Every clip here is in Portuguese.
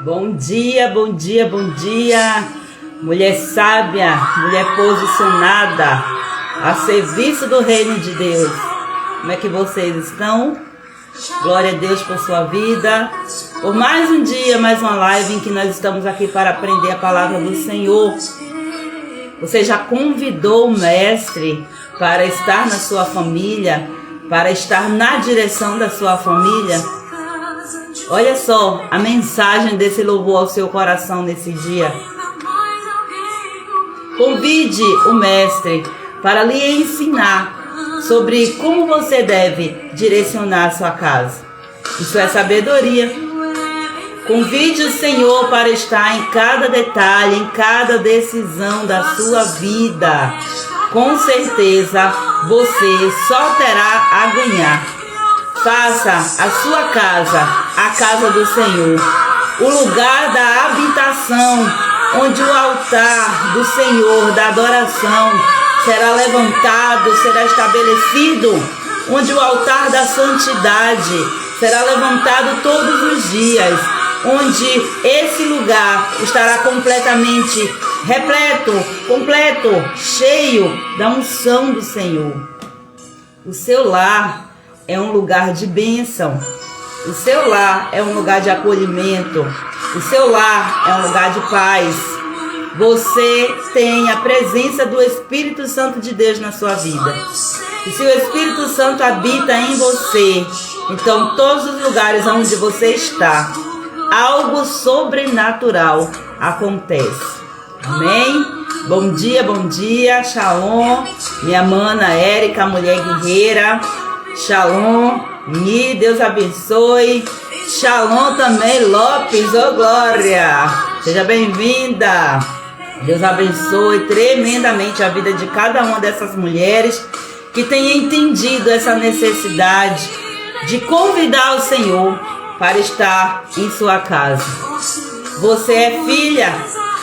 Bom dia, bom dia, bom dia, mulher sábia, mulher posicionada a serviço do reino de Deus. Como é que vocês estão? Glória a Deus por sua vida, por mais um dia, mais uma live em que nós estamos aqui para aprender a palavra do Senhor. Você já convidou o mestre para estar na sua família, para estar na direção da sua família? Olha só a mensagem desse louvor ao seu coração nesse dia. Convide o mestre para lhe ensinar sobre como você deve direcionar a sua casa. Isso é sabedoria. Convide o Senhor para estar em cada detalhe, em cada decisão da sua vida. Com certeza você só terá a ganhar. Faça a sua casa a casa do Senhor, o lugar da habitação, onde o altar do Senhor, da adoração, será levantado, será estabelecido, onde o altar da santidade será levantado todos os dias, onde esse lugar estará completamente repleto, completo, cheio da unção do Senhor. O seu lar é um lugar de bênção. O seu lar é um lugar de acolhimento. O seu lar é um lugar de paz. Você tem a presença do Espírito Santo de Deus na sua vida. E se o Espírito Santo habita em você, então todos os lugares onde você está, algo sobrenatural acontece. Amém? Bom dia, Shalom, minha mana Érica, mulher guerreira. Shalom, Mi, Deus abençoe. Shalom também, Lopes, ô glória. Seja bem-vinda. Deus abençoe tremendamente a vida de cada uma dessas mulheres que tem entendido essa necessidade de convidar o Senhor para estar em sua casa. Você é filha,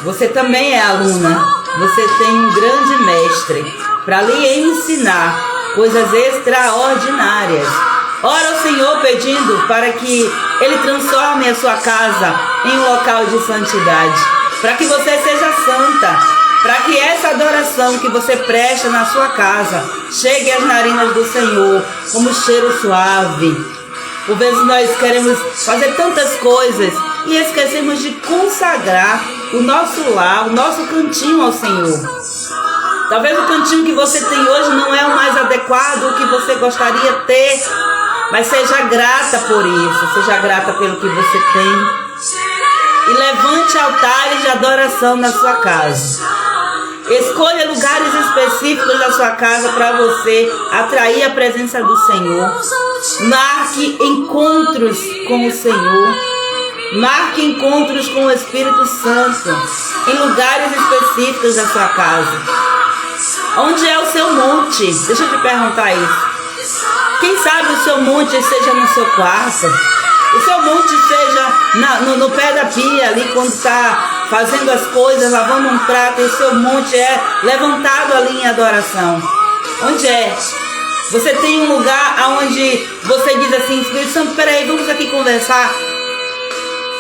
você também é aluna. Você tem um grande mestre para lhe ensinar coisas extraordinárias. Ora ao Senhor pedindo para que Ele transforme a sua casa em um local de santidade, para que você seja santa, para que essa adoração que você presta na sua casa chegue às narinas do Senhor como cheiro suave. Por vezes nós queremos fazer tantas coisas e esquecemos de consagrar o nosso lar, o nosso cantinho ao Senhor. Talvez o cantinho que você tem hoje não é o mais adequado, o que você gostaria de ter, mas seja grata por isso, seja grata pelo que você tem. E levante altares de adoração na sua casa. Escolha lugares específicos da sua casa para você atrair a presença do Senhor. Marque encontros com o Senhor. Marque encontros com o Espírito Santo em lugares específicos da sua casa. Onde é o seu monte? Deixa eu te perguntar isso. Quem sabe o seu monte seja no seu quarto? O seu monte seja no pé da pia, ali quando está fazendo as coisas, lavando um prato, e o seu monte é levantado ali em adoração. Onde é? Você tem um lugar onde você diz assim, Espírito Santo, peraí, vamos aqui conversar.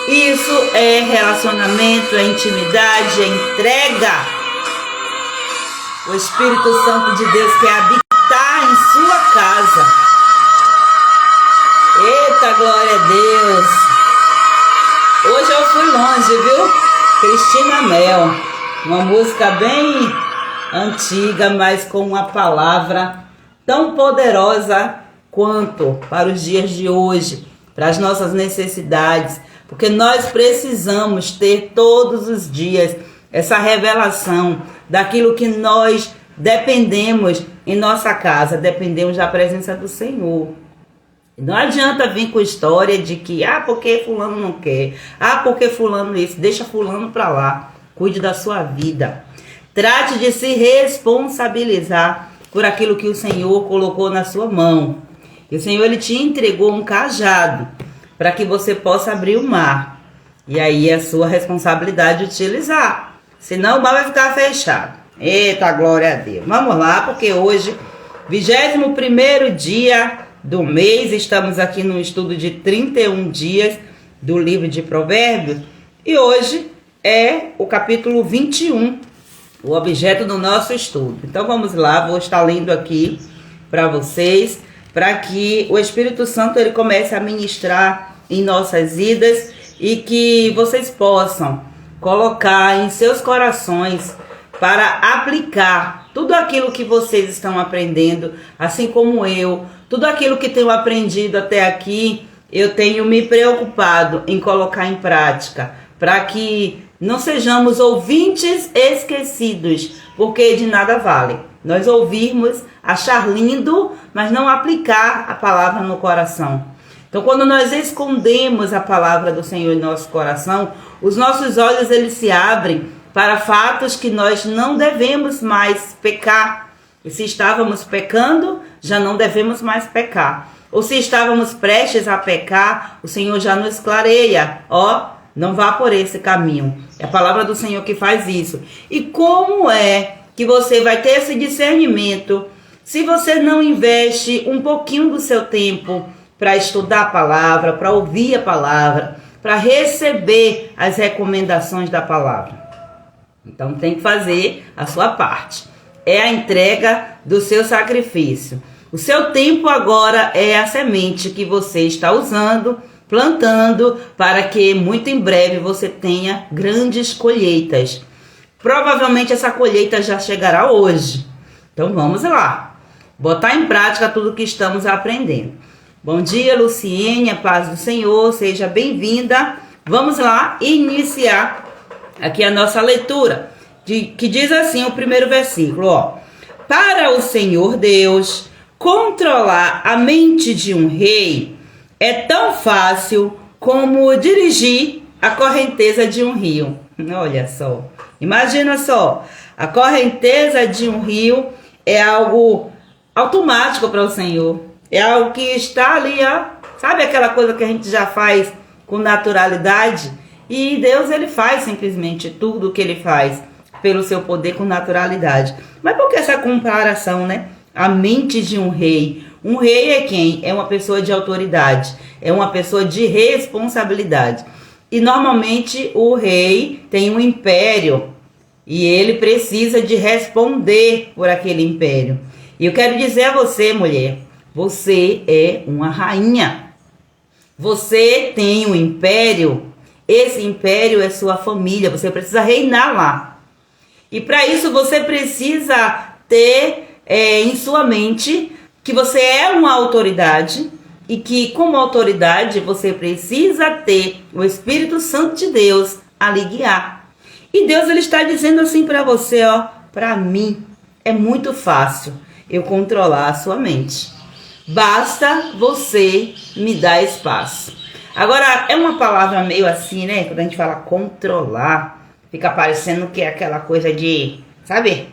Isso é relacionamento, é intimidade, é entrega. O Espírito Santo de Deus quer habitar em sua casa. Eita, glória a Deus. Hoje eu fui longe, viu? Cristina Mel. Uma música bem antiga, mas com uma palavra tão poderosa quanto para os dias de hoje, para as nossas necessidades. Porque nós precisamos ter todos os dias essa revelação daquilo que nós dependemos em nossa casa, dependemos da presença do Senhor. Não adianta vir com história de que, porque fulano não quer, porque fulano isso, deixa fulano para lá, cuide da sua vida. Trate de se responsabilizar por aquilo que o Senhor colocou na sua mão. E o Senhor, Ele te entregou um cajado para que você possa abrir o mar. E aí é a sua responsabilidade de utilizar. Senão o mar vai ficar fechado. Eita, glória a Deus. Vamos lá, porque hoje, 21º dia do mês, estamos aqui no estudo de 31 dias do livro de Provérbios. E hoje é o capítulo 21, o objeto do nosso estudo. Então vamos lá, vou estar lendo aqui para vocês, para que o Espírito Santo ele comece a ministrar em nossas vidas e que vocês possam colocar em seus corações para aplicar tudo aquilo que vocês estão aprendendo, assim como eu, tudo aquilo que tenho aprendido até aqui, eu tenho me preocupado em colocar em prática, para que não sejamos ouvintes esquecidos, porque de nada vale nós ouvirmos, achar lindo, mas não aplicar a palavra no coração. Então, quando nós escondemos a palavra do Senhor em nosso coração, os nossos olhos eles se abrem para fatos que nós não devemos mais pecar. E se estávamos pecando, já não devemos mais pecar. Ou se estávamos prestes a pecar, o Senhor já nos clareia. Não vá por esse caminho. É a palavra do Senhor que faz isso. E como é que você vai ter esse discernimento se você não investe um pouquinho do seu tempo para estudar a palavra, para ouvir a palavra, para receber as recomendações da palavra? Então tem que fazer a sua parte. É a entrega do seu sacrifício. O seu tempo agora é a semente que você está usando, plantando, para que muito em breve você tenha grandes colheitas. Provavelmente essa colheita já chegará hoje. Então vamos lá, botar em prática tudo que estamos aprendendo. Bom dia, Luciene, a paz do Senhor, seja bem-vinda. Vamos lá iniciar aqui a nossa leitura, que diz assim o primeiro versículo. Para o Senhor Deus controlar a mente de um rei é tão fácil como dirigir a correnteza de um rio. Olha só, imagina só, a correnteza de um rio é algo automático para o Senhor. É algo que está ali, sabe aquela coisa que a gente já faz com naturalidade? E Deus ele faz simplesmente tudo o que ele faz pelo seu poder com naturalidade. Mas por que essa comparação, né? A mente de um rei. Um rei é quem? É uma pessoa de autoridade, é uma pessoa de responsabilidade. E normalmente o rei tem um império e ele precisa de responder por aquele império. E eu quero dizer a você, mulher, você é uma rainha. Você tem um império. Esse império é sua família. Você precisa reinar lá. E para isso você precisa ter em sua mente que você é uma autoridade e que como autoridade você precisa ter o Espírito Santo de Deus a lhe guiar. E Deus ele está dizendo assim para você, para mim é muito fácil eu controlar a sua mente. Basta você me dar espaço. Agora, é uma palavra meio assim, né? Quando a gente fala controlar, fica parecendo que é aquela coisa de, sabe?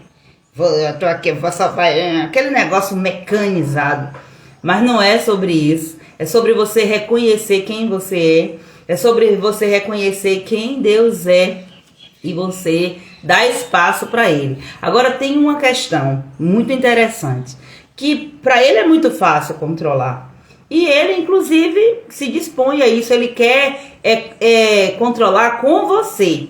Eu tô aqui, vou só aquele negócio mecanizado. Mas não é sobre isso. É sobre você reconhecer quem você é. É sobre você reconhecer quem Deus é. E você dar espaço para Ele. Agora tem uma questão muito interessante. Que para Ele é muito fácil controlar. E Ele, inclusive, se dispõe a isso. Ele quer controlar com você.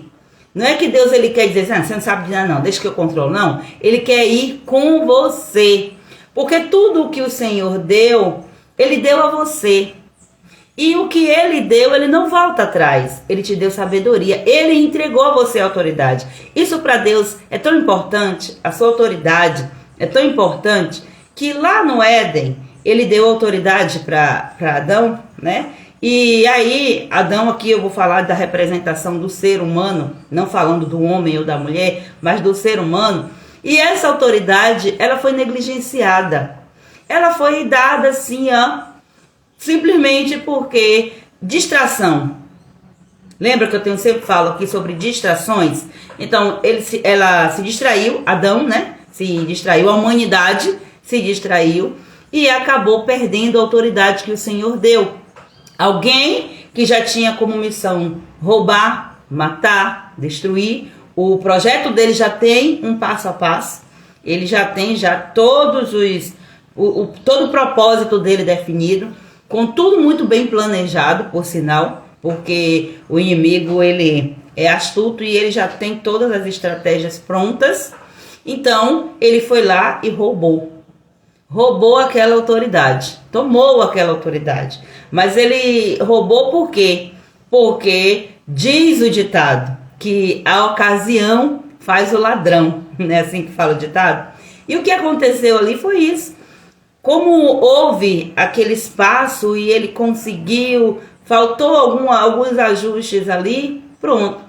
Não é que Deus ele quer dizer, você não sabe de nada não, deixa que eu controlo, não. Ele quer ir com você. Porque tudo o que o Senhor deu, Ele deu a você. E o que Ele deu, Ele não volta atrás. Ele te deu sabedoria. Ele entregou a você a autoridade. Isso para Deus é tão importante, a sua autoridade é tão importante, que lá no Éden, Ele deu autoridade para Adão, né? E aí, Adão aqui eu vou falar da representação do ser humano, não falando do homem ou da mulher, mas do ser humano. E essa autoridade, ela foi negligenciada. Ela foi dada assim, simplesmente porque distração. Lembra que eu sempre falo aqui sobre distrações? Então, ela se distraiu, Adão, né? Se distraiu, a humanidade se distraiu e acabou perdendo a autoridade que o Senhor deu. Alguém que já tinha como missão roubar, matar, destruir. O projeto dele já tem um passo a passo. Ele já tem todos todo o propósito dele definido, com tudo muito bem planejado, por sinal, porque o inimigo ele é astuto e ele já tem todas as estratégias prontas. Então ele foi lá e roubou aquela autoridade, tomou aquela autoridade. Mas ele roubou por quê? Porque diz o ditado que a ocasião faz o ladrão, não é assim que fala o ditado? E o que aconteceu ali foi isso. Como houve aquele espaço e ele conseguiu, faltou alguns ajustes ali, pronto.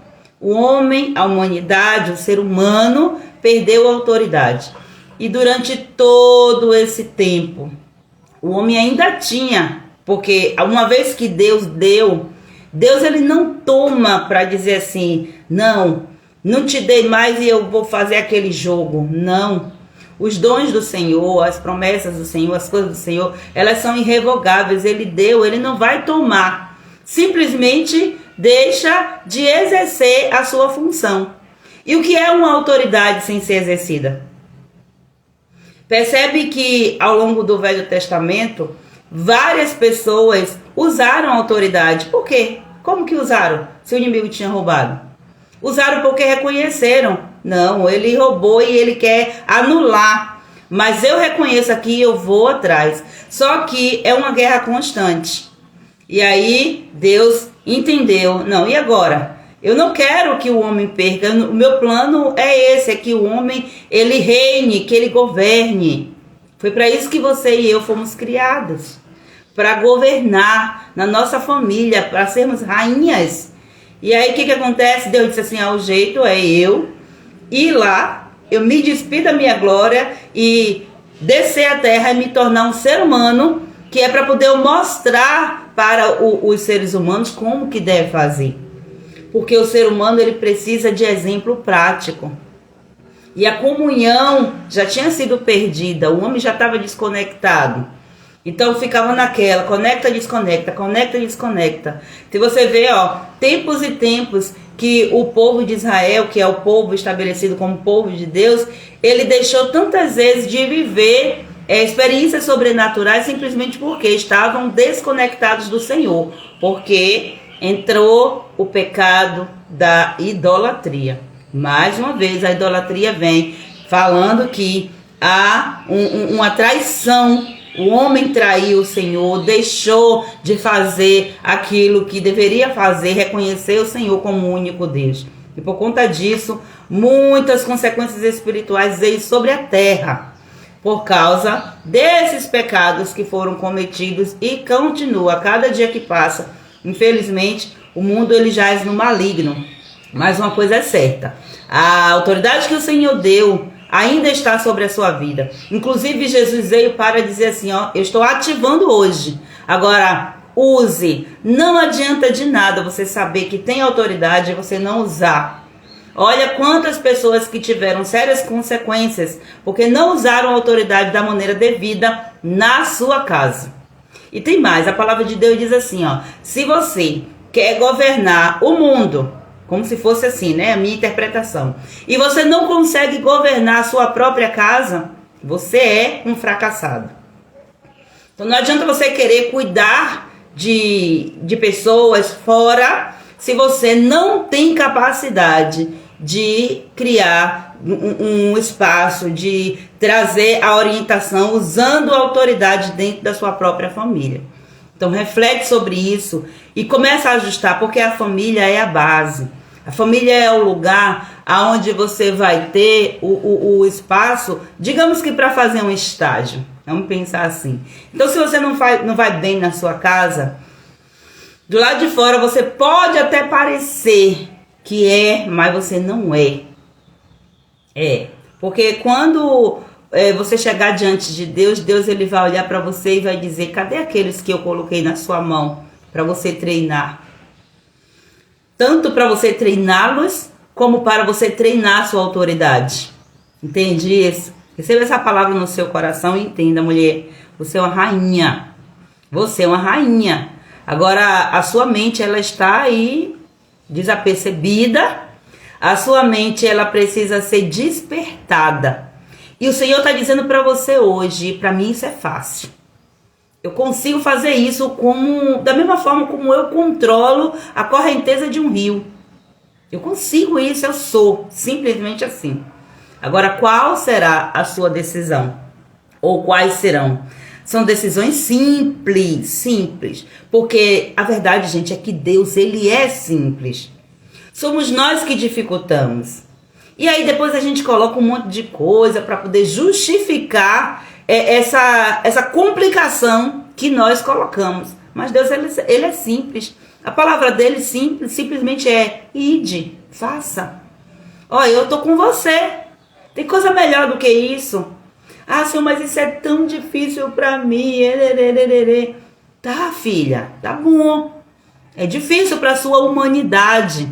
O homem, a humanidade, o ser humano perdeu a autoridade. E durante todo esse tempo, o homem ainda tinha, porque uma vez que Deus deu, Deus ele não toma para dizer assim, não te dei mais e eu vou fazer aquele jogo. Não. Os dons do Senhor, as promessas do Senhor, as coisas do Senhor, elas são irrevogáveis. Ele deu, ele não vai tomar. Simplesmente deixa de exercer a sua função. E o que é uma autoridade sem ser exercida? Percebe que ao longo do Velho Testamento, várias pessoas usaram a autoridade. Por quê? Como que usaram? Se o inimigo tinha roubado. Usaram porque reconheceram. Não, ele roubou e ele quer anular. Mas eu reconheço aqui, eu vou atrás. Só que é uma guerra constante. E aí Deus entendeu. Não, e agora? Eu não quero que o homem perca. O meu plano é esse, é que o homem ele reine, que ele governe. Foi para isso que você e eu fomos criados. Para governar na nossa família, para sermos rainhas. E aí o que acontece? Deus disse assim, o jeito é eu ir lá, eu me despir da minha glória e descer a terra e me tornar um ser humano, que é para poder mostrar para os seres humanos como que deve fazer. Porque o ser humano ele precisa de exemplo prático. E a comunhão já tinha sido perdida, o homem já estava desconectado. Então ficava naquela, conecta, desconecta, conecta, desconecta. Se você vê, tempos e tempos que o povo de Israel, que é o povo estabelecido como povo de Deus, ele deixou tantas vezes de viver experiências sobrenaturais simplesmente porque estavam desconectados do Senhor. Porque entrou o pecado da idolatria. Mais uma vez a idolatria vem falando que há uma traição. O homem traiu o Senhor, deixou de fazer aquilo que deveria fazer, reconhecer o Senhor como o único Deus. E por conta disso, muitas consequências espirituais veio sobre a terra, por causa desses pecados que foram cometidos e continua a cada dia que passa. Infelizmente, o mundo ele jaz no maligno. Mas uma coisa é certa, a autoridade que o Senhor deu ainda está sobre a sua vida. Inclusive Jesus veio para dizer assim, eu estou ativando hoje. Agora use. Não adianta de nada você saber que tem autoridade e você não usar. Olha quantas pessoas que tiveram sérias consequências porque não usaram a autoridade da maneira devida na sua casa. E tem mais, a palavra de Deus diz assim, se você quer governar o mundo, como se fosse assim, né? A minha interpretação. E você não consegue governar a sua própria casa, você é um fracassado. Então não adianta você querer cuidar de pessoas fora, se você não tem capacidade de criar um espaço, de trazer a orientação usando a autoridade dentro da sua própria família. Então reflete sobre isso e começa a ajustar, porque a família é a base. A família é o lugar onde você vai ter o espaço, digamos que para fazer um estágio. Vamos pensar assim. Então se você não vai bem na sua casa, do lado de fora você pode até parecer que é, mas você não é. Porque quando você chegar diante de Deus, Deus ele vai olhar para você e vai dizer, cadê aqueles que eu coloquei na sua mão para você treinar? Tanto para você treiná-los, como para você treinar a sua autoridade. Entende isso? Receba essa palavra no seu coração e entenda, mulher. Você é uma rainha. Você é uma rainha. Agora, a sua mente, ela está aí desapercebida. A sua mente, ela precisa ser despertada. E o Senhor está dizendo para você hoje, para mim isso é fácil. Eu consigo fazer isso da mesma forma como eu controlo a correnteza de um rio. Eu consigo isso, eu sou simplesmente assim. Agora, qual será a sua decisão? Ou quais serão? São decisões simples. Porque a verdade, gente, é que Deus, ele é simples. Somos nós que dificultamos. E aí depois a gente coloca um monte de coisa para poder justificar essa complicação que nós colocamos. Mas Deus, ele é simples. A palavra dele simplesmente é: ide, faça. Olha, eu tô com você. Tem coisa melhor do que isso. Ah, Senhor, mas isso é tão difícil para mim. Tá, filha, tá bom. É difícil para sua humanidade.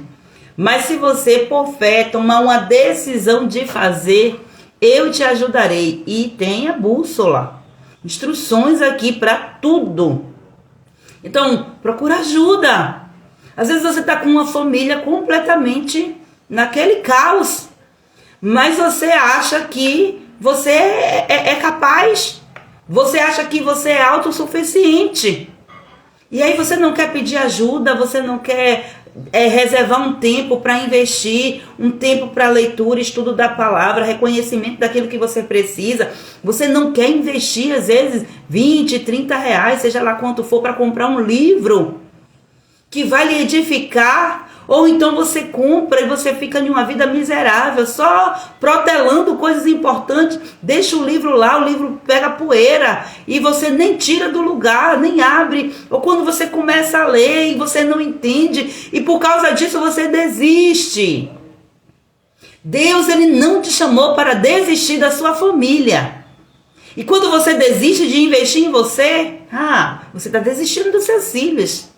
Mas se você, por fé, tomar uma decisão de fazer, eu te ajudarei. E tenha bússola. Instruções aqui para tudo. Então, procura ajuda. Às vezes você está com uma família completamente naquele caos. Mas você acha que você é capaz. Você acha que você é autossuficiente. E aí você não quer pedir ajuda, você não quer reservar um tempo para investir, um tempo para leitura, estudo da palavra, reconhecimento daquilo que você precisa. Você não quer investir, às vezes, 20, 30 reais, seja lá quanto for, para comprar um livro que vai lhe edificar. Ou então você compra e você fica em uma vida miserável, só protelando coisas importantes, deixa o livro lá, o livro pega poeira e você nem tira do lugar, nem abre. Ou quando você começa a ler e você não entende e por causa disso você desiste. Deus, ele não te chamou para desistir da sua família. E quando você desiste de investir em você, você está desistindo dos seus filhos.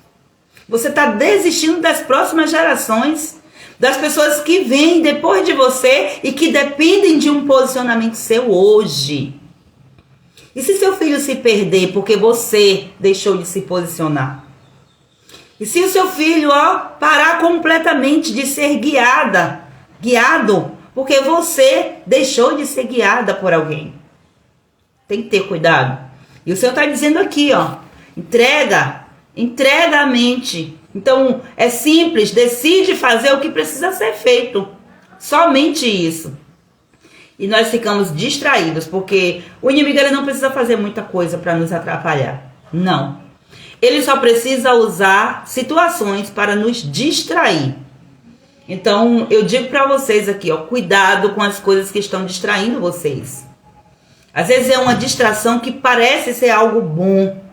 Você está desistindo das próximas gerações, das pessoas que vêm depois de você e que dependem de um posicionamento seu hoje. E se seu filho se perder porque você deixou de se posicionar? E se o seu filho parar completamente de ser guiado porque você deixou de ser guiada por alguém? Tem que ter cuidado. E o Senhor está dizendo aqui, entrega a mente. Então é simples, decide fazer o que precisa ser feito. Somente isso. E nós ficamos distraídos, porque o inimigo, ele não precisa fazer muita coisa para nos atrapalhar. Não. Ele só precisa usar situações para nos distrair. Então eu digo para vocês aqui, cuidado com as coisas que estão distraindo vocês. Às vezes é uma distração que parece ser algo bom.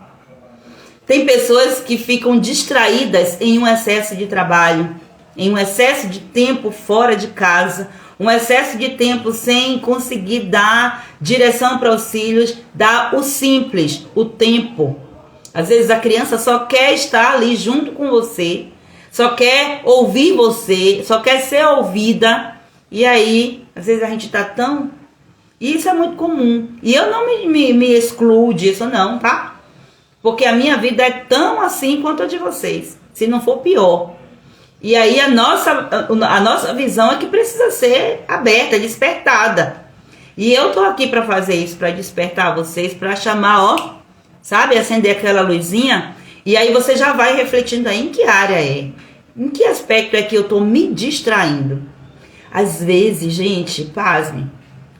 Tem pessoas que ficam distraídas em um excesso de trabalho, em um excesso de tempo fora de casa, um excesso de tempo sem conseguir dar direção para os filhos, dar o simples, o tempo. Às vezes a criança só quer estar ali junto com você, só quer ouvir você, só quer ser ouvida. E aí, às vezes a gente está tão... E isso é muito comum. E eu não me excluo disso não, tá? Porque a minha vida é tão assim quanto a de vocês, se não for pior. E aí a nossa visão é que precisa ser aberta, despertada. E eu tô aqui para fazer isso, para despertar vocês, para chamar, acender aquela luzinha. E aí você já vai refletindo aí em que área é, em que aspecto é que eu tô me distraindo. Às vezes, gente, pasmem,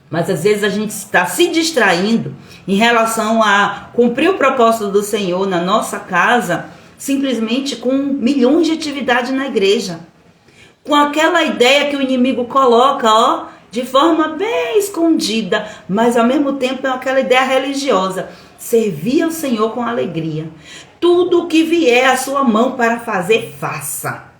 mas às vezes a gente está se distraindo em relação a cumprir o propósito do Senhor na nossa casa, simplesmente com milhões de atividades na igreja. Com aquela ideia que o inimigo coloca, de forma bem escondida, mas ao mesmo tempo é aquela ideia religiosa. Servir ao Senhor com alegria. Tudo o que vier à sua mão para fazer, faça.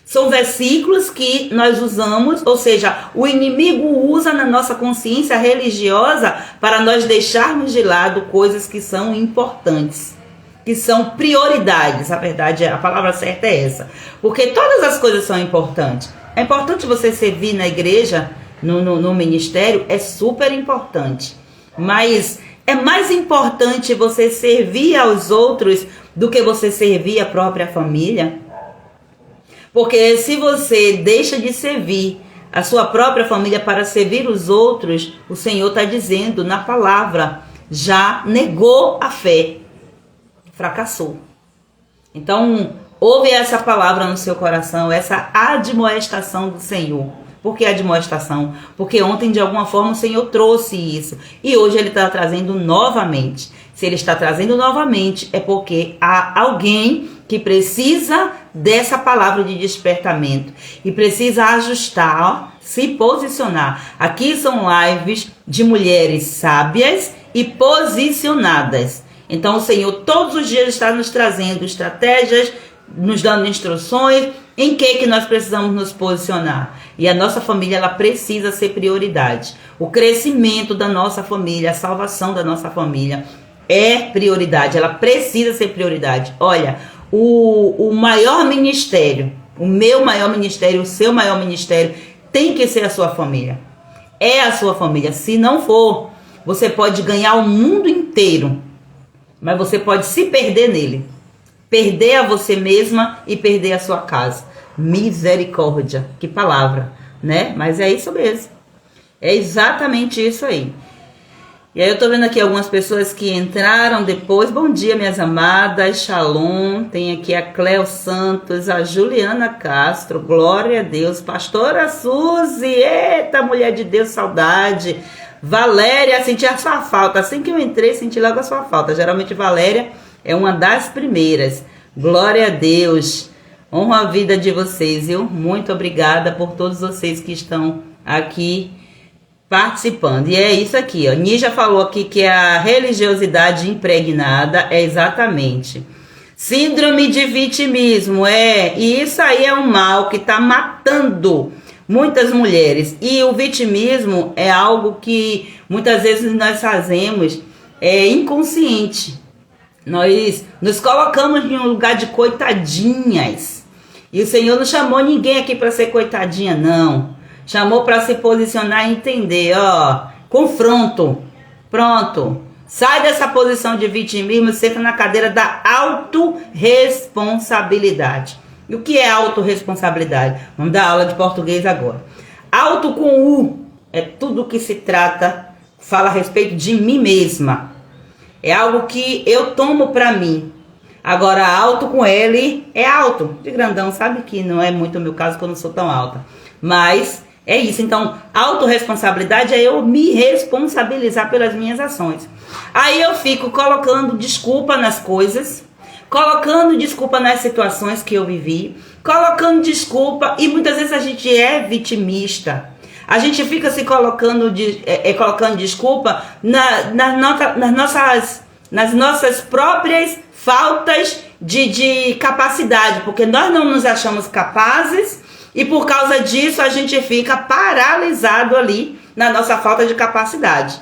São versículos que nós usamos, ou seja, o inimigo usa na nossa consciência religiosa para nós deixarmos de lado coisas que são importantes, que são prioridades. A verdade, a palavra certa é essa. Porque todas as coisas são importantes. É importante você servir na igreja, no ministério, é super importante. Mas é mais importante você servir aos outros do que você servir a própria família. Porque se você deixa de servir a sua própria família para servir os outros, o Senhor está dizendo na palavra, já negou a fé. fracassou. Então, ouve essa palavra no seu coração, essa admoestação do Senhor. Por que admoestação? Porque ontem, de alguma forma, o Senhor trouxe isso. E hoje Ele está trazendo novamente. Se Ele está trazendo novamente, é porque há alguém que precisa dessa palavra de despertamento. E precisa ajustar, se posicionar. Aqui são lives de mulheres sábias e posicionadas. Então, o Senhor todos os dias está nos trazendo estratégias, nos dando instruções em que nós precisamos nos posicionar. E a nossa família, ela precisa ser prioridade. O crescimento da nossa família, a salvação da nossa família é prioridade. Ela precisa ser prioridade. Olha, o maior ministério, o meu maior ministério, o seu maior ministério, tem que ser a sua família. É a sua família. Se não for, você pode ganhar o mundo inteiro, mas você pode se perder nele. Perder a você mesma e perder a sua casa. Misericórdia. Que palavra, né? Mas é isso mesmo. É exatamente isso aí. E aí eu tô vendo aqui algumas pessoas que entraram depois. Bom dia, minhas amadas. Shalom. Tem aqui a Cleo Santos, a Juliana Castro. Glória a Deus. Pastora Suzy. Eita, mulher de Deus, saudade. Valéria, senti a sua falta. Assim que eu entrei, senti logo a sua falta. Geralmente Valéria é uma das primeiras. Glória a Deus. Honro a vida de vocês, viu? Muito obrigada por todos vocês que estão aqui participando. E é isso aqui, ó. Nígia falou aqui que a religiosidade impregnada é exatamente síndrome de vitimismo. E isso aí é um mal que está matando muitas mulheres. E o vitimismo é algo que muitas vezes nós fazemos inconsciente. Nós nos colocamos em um lugar de coitadinhas. E o Senhor não chamou ninguém aqui para ser coitadinha, não. Chamou para se posicionar e entender, ó. Confronto. Pronto. Sai dessa posição de vitimismo e senta na cadeira da autorresponsabilidade. E o que é autorresponsabilidade? Vamos dar aula de português agora. Auto com U é tudo que se trata, fala a respeito de mim mesma. É algo que eu tomo para mim. Agora, alto com L é alto, de grandão. Sabe que não é muito o meu caso, que eu não sou tão alta. Mas é isso. Então, autorresponsabilidade é eu me responsabilizar pelas minhas ações. Aí eu fico colocando desculpa nas coisas, colocando desculpa nas situações que eu vivi, colocando desculpa. E muitas vezes a gente é vitimista. A gente fica se colocando desculpa nas nossas próprias faltas de capacidade, porque nós não nos achamos capazes e por causa disso a gente fica paralisado ali na nossa falta de capacidade.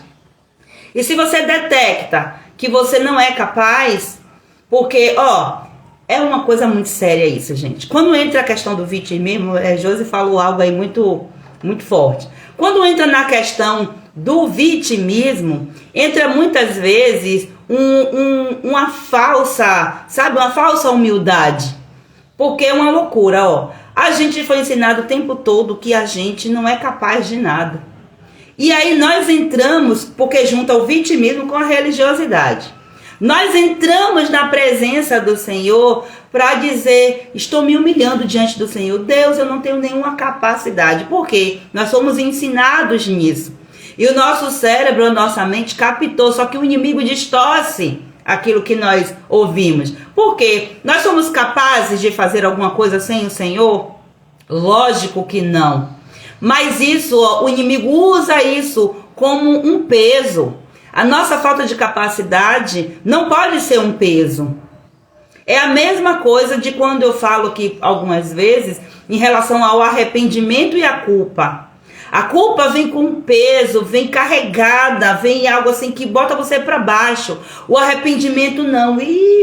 E se você detecta que você não é capaz, porque, é uma coisa muito séria isso, gente. Quando entra a questão do vitimismo, Josi falou algo aí muito forte. Quando entra na questão do vitimismo, entra muitas vezes uma falsa humildade. Porque é uma loucura, A gente foi ensinado o tempo todo que a gente não é capaz de nada. E aí nós entramos, porque junta o vitimismo com a religiosidade. Nós entramos na presença do Senhor para dizer, estou me humilhando diante do Senhor. Deus, eu não tenho nenhuma capacidade. Por quê? Nós somos ensinados nisso. E o nosso cérebro, a nossa mente captou, só que o inimigo distorce aquilo que nós ouvimos. Por quê? Nós somos capazes de fazer alguma coisa sem o Senhor? Lógico que não. Mas isso, o inimigo usa isso como um peso. A nossa falta de capacidade não pode ser um peso. É a mesma coisa de quando eu falo aqui algumas vezes em relação ao arrependimento e a culpa. A culpa vem com peso, vem carregada, vem algo assim que bota você para baixo. O arrependimento não.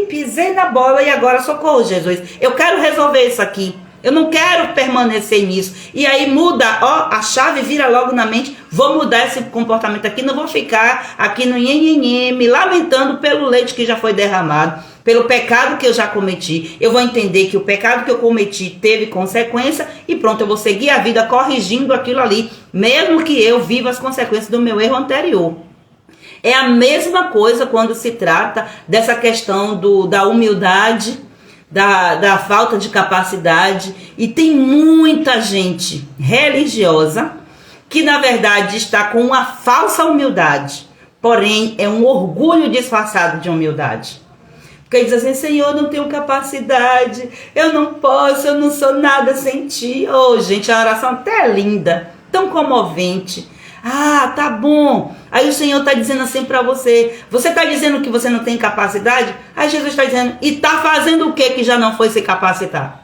Pisei na bola e agora socorro, Jesus. Eu quero resolver isso aqui. Eu não quero permanecer nisso. E aí muda, a chave vira logo na mente. Vou mudar esse comportamento aqui. Não vou ficar aqui no nhenhenhen, me lamentando pelo leite que já foi derramado, pelo pecado que eu já cometi. Eu vou entender que o pecado que eu cometi teve consequência e pronto, eu vou seguir a vida corrigindo aquilo ali, mesmo que eu viva as consequências do meu erro anterior. É a mesma coisa quando se trata dessa questão da humildade, da falta de capacidade. E tem muita gente religiosa que na verdade está com uma falsa humildade, porém é um orgulho disfarçado de humildade. Porque diz assim: Senhor, eu não tenho capacidade, eu não posso, eu não sou nada sem ti. Oh, gente, a oração até é linda, tão comovente. Ah, tá bom. Aí o Senhor está dizendo assim para você. Você está dizendo que você não tem capacidade? Aí Jesus está dizendo: e está fazendo o que já não foi se capacitar?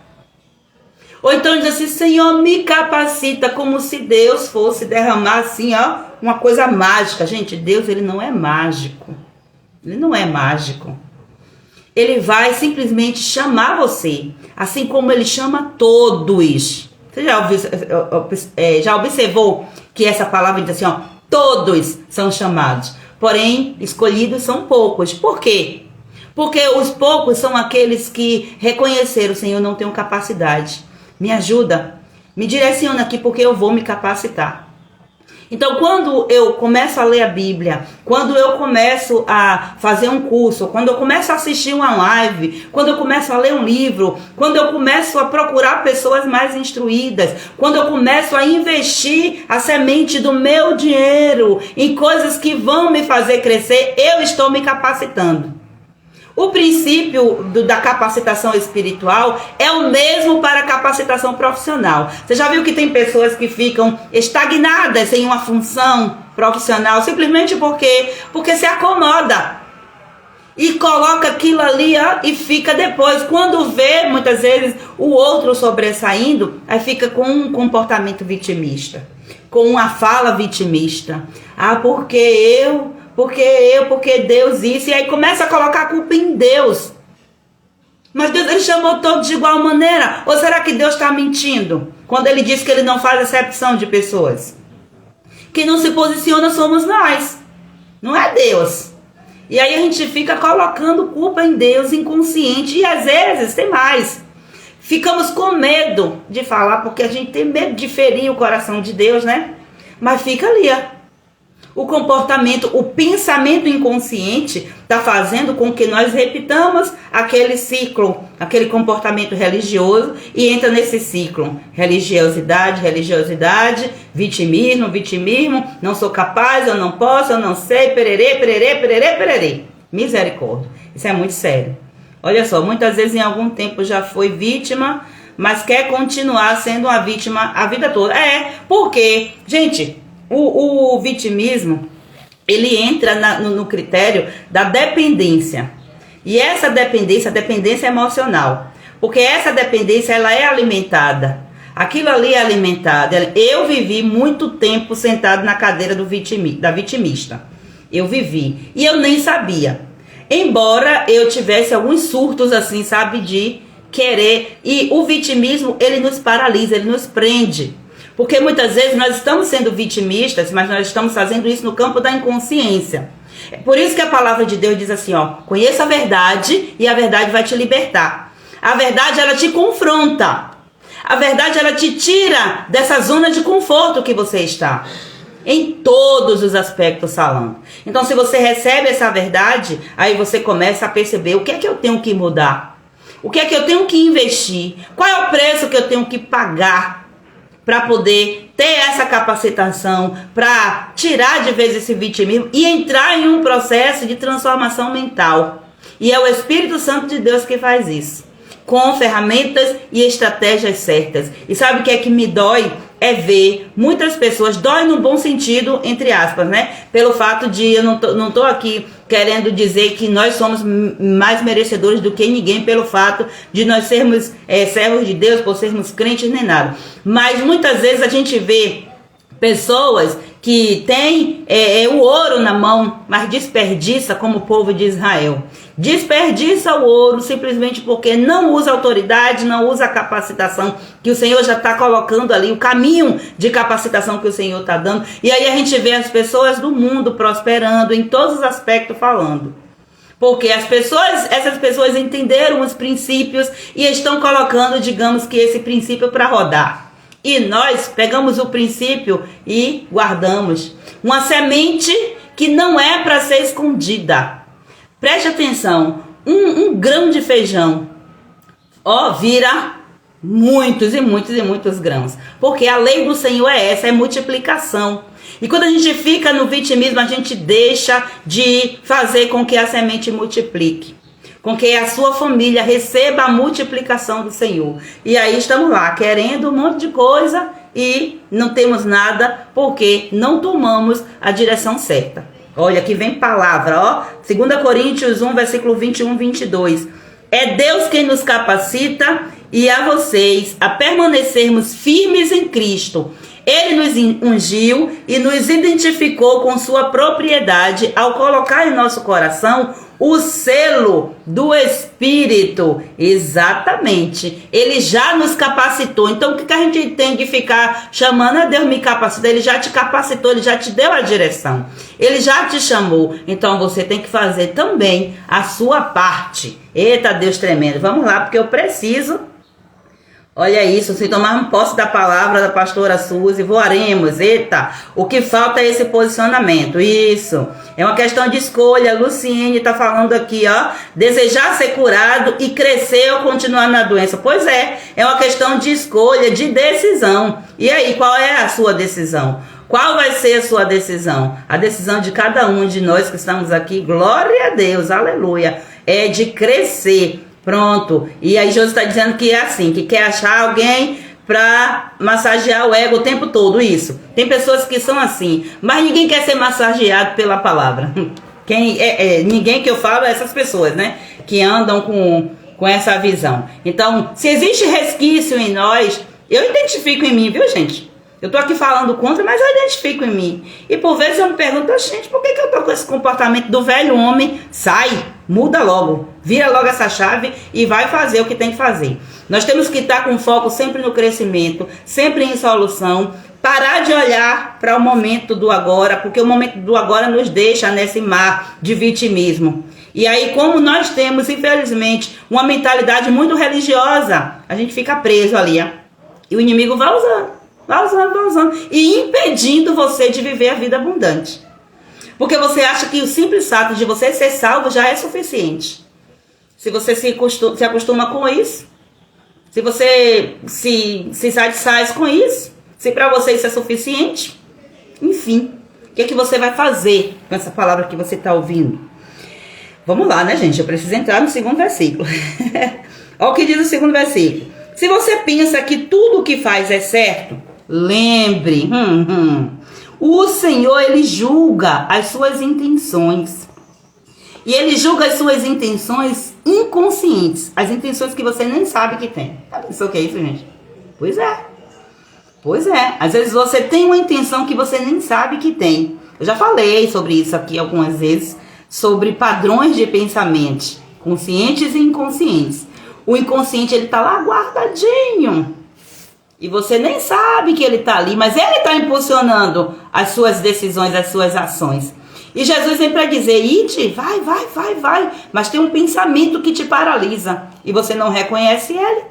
Ou então diz assim: Senhor, me capacita, como se Deus fosse derramar assim, ó, uma coisa mágica. Gente, Deus, ele não é mágico. Ele não é mágico. Ele vai simplesmente chamar você, assim como ele chama todos. Você já observou que essa palavra diz assim, ó, todos são chamados, porém escolhidos são poucos. Por quê? Porque os poucos são aqueles que reconheceram: Senhor, não tenho capacidade, me ajuda, me direciona aqui porque eu vou me capacitar. Então, quando eu começo a ler a Bíblia, quando eu começo a fazer um curso, quando eu começo a assistir uma live, quando eu começo a ler um livro, quando eu começo a procurar pessoas mais instruídas, quando eu começo a investir a semente do meu dinheiro em coisas que vão me fazer crescer, eu estou me capacitando. O princípio da capacitação espiritual é o mesmo para a capacitação profissional. Você já viu que tem pessoas que ficam estagnadas em uma função profissional simplesmente porque se acomoda e coloca aquilo ali, ó, e fica depois, quando vê muitas vezes o outro sobressaindo, aí fica com um comportamento vitimista, com uma fala vitimista. Ah, porque Deus isso, e aí começa a colocar a culpa em Deus. Mas Deus, ele chamou todos de igual maneira. Ou será que Deus está mentindo quando ele diz que ele não faz acepção de pessoas? Quem não se posiciona somos nós, não é Deus. E aí a gente fica colocando culpa em Deus inconsciente, e às vezes tem mais. Ficamos com medo de falar porque a gente tem medo de ferir o coração de Deus, né? Mas fica ali, ó. O comportamento, o pensamento inconsciente está fazendo com que nós repitamos aquele ciclo, aquele comportamento religioso, e entra nesse ciclo. Religiosidade, vitimismo, não sou capaz, eu não posso, eu não sei, pererê. Misericórdia. Isso é muito sério. Olha só, muitas vezes em algum tempo já foi vítima, mas quer continuar sendo uma vítima a vida toda. Porque, gente, o vitimismo, ele entra no critério da dependência. E essa dependência, a dependência emocional. Porque essa dependência, ela é alimentada. Aquilo ali é alimentado. Eu vivi muito tempo sentado na cadeira da vitimista. Eu vivi. E eu nem sabia. Embora eu tivesse alguns surtos assim, sabe, de querer. E o vitimismo, ele nos paralisa, ele nos prende. Porque muitas vezes nós estamos sendo vitimistas, mas nós estamos fazendo isso no campo da inconsciência. É por isso que a palavra de Deus diz assim, ó, conheça a verdade e a verdade vai te libertar. A verdade, ela te confronta. A verdade, ela te tira dessa zona de conforto que você está. Em todos os aspectos falando. Então, se você recebe essa verdade, aí você começa a perceber o que é que eu tenho que mudar. O que é que eu tenho que investir. Qual é o preço que eu tenho que pagar para poder ter essa capacitação, para tirar de vez esse vitimismo e entrar em um processo de transformação mental. E é o Espírito Santo de Deus que faz isso, com ferramentas e estratégias certas. E sabe o que é que me dói? É ver muitas pessoas, dói no bom sentido, entre aspas, né? Pelo fato de, eu não tô aqui querendo dizer que nós somos mais merecedores do que ninguém, pelo fato de nós sermos servos de Deus, por sermos crentes, nem nada. Mas muitas vezes a gente vê pessoas que têm o ouro na mão, mas desperdiça, como o povo de Israel. Desperdiça o ouro simplesmente porque não usa autoridade, não usa a capacitação que o Senhor já está colocando ali, o caminho de capacitação que o Senhor está dando. E aí a gente vê as pessoas do mundo prosperando em todos os aspectos falando. Porque essas pessoas entenderam os princípios e estão colocando, digamos que esse princípio para rodar. E nós pegamos o princípio e guardamos. Uma semente que não é para ser escondida. Preste atenção, um grão de feijão, vira muitos e muitos e muitos grãos. Porque a lei do Senhor é essa, é multiplicação. E quando a gente fica no vitimismo, a gente deixa de fazer com que a semente multiplique, com que a sua família receba a multiplicação do Senhor. E aí estamos lá, querendo um monte de coisa e não temos nada, porque não tomamos a direção certa. Olha, aqui vem palavra, 2 Coríntios 1, versículo 21, 22. É Deus quem nos capacita e a vocês a permanecermos firmes em Cristo. Ele nos ungiu e nos identificou com sua propriedade ao colocar em nosso coração o selo do Espírito. Exatamente. Ele já nos capacitou. Então o que a gente tem que ficar chamando a Deus me capacita? Ele já te capacitou, ele já te deu a direção. Ele já te chamou. Então você tem que fazer também a sua parte. Eita, Deus tremendo. Vamos lá, porque eu preciso. Olha isso, se tomarmos posse da palavra da pastora Suzy, voaremos. Eita, o que falta é esse posicionamento. Isso, é uma questão de escolha. Luciene está falando aqui, desejar ser curado e crescer ou continuar na doença. Pois é uma questão de escolha, de decisão. E aí, qual é a sua decisão? Qual vai ser a sua decisão? A decisão de cada um de nós que estamos aqui, glória a Deus, aleluia, é de crescer. Pronto. E aí Jesus está dizendo que é assim, que quer achar alguém para massagear o ego o tempo todo, isso. Tem pessoas que são assim, mas ninguém quer ser massageado pela palavra. Ninguém que eu falo é essas pessoas, né? Que andam com essa visão. Então, se existe resquício em nós, eu identifico em mim, viu, gente? Eu tô aqui falando contra, mas eu identifico em mim. E por vezes eu me pergunto, gente, por que eu tô com esse comportamento do velho homem? Sai, muda logo, vira logo essa chave e vai fazer o que tem que fazer. Nós temos que estar com foco sempre no crescimento, sempre em solução, parar de olhar para o momento do agora, porque o momento do agora nos deixa nesse mar de vitimismo. E aí, como nós temos, infelizmente, uma mentalidade muito religiosa, a gente fica preso ali, e o inimigo vai usando. Vai usando e impedindo você de viver a vida abundante. Porque você acha que o simples fato de você ser salvo já é suficiente. Se você se acostuma com isso, se você se satisfaz com isso, se para você isso é suficiente, enfim, o que é que você vai fazer com essa palavra que você está ouvindo? Vamos lá, né, gente? Eu preciso entrar no segundo versículo. Olha o que diz o segundo versículo. Se você pensa que tudo o que faz é certo, lembre, o Senhor, ele julga as suas intenções. E ele julga as suas intenções inconscientes. As intenções que você nem sabe que tem. Sabe o que é isso, gente? Pois é. Às vezes você tem uma intenção que você nem sabe que tem. Eu já falei sobre isso aqui algumas vezes. Sobre padrões de pensamento. Conscientes e inconscientes. O inconsciente, ele tá lá guardadinho. E você nem sabe que ele está ali, mas ele está impulsionando as suas decisões, as suas ações. E Jesus vem para dizer, ide, vai. Mas tem um pensamento que te paralisa e você não reconhece ele.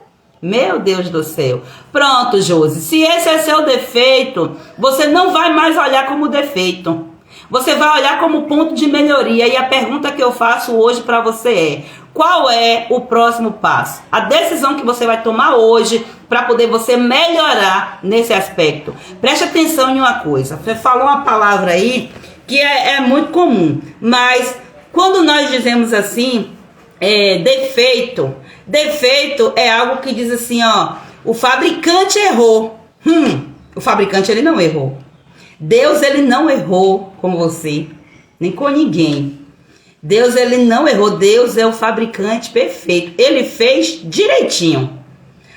Meu Deus do céu. Pronto, Josi, se esse é seu defeito, você não vai mais olhar como defeito. Você vai olhar como ponto de melhoria. E a pergunta que eu faço hoje para você é, qual é o próximo passo? A decisão que você vai tomar hoje para poder você melhorar nesse aspecto. Preste atenção em uma coisa. Você falou uma palavra aí que é muito comum. Mas quando nós dizemos assim, defeito. Defeito é algo que diz assim, o fabricante errou. O fabricante, ele não errou. Deus, ele não errou com você, nem com ninguém. Deus, ele não errou. Deus é o fabricante perfeito. Ele fez direitinho.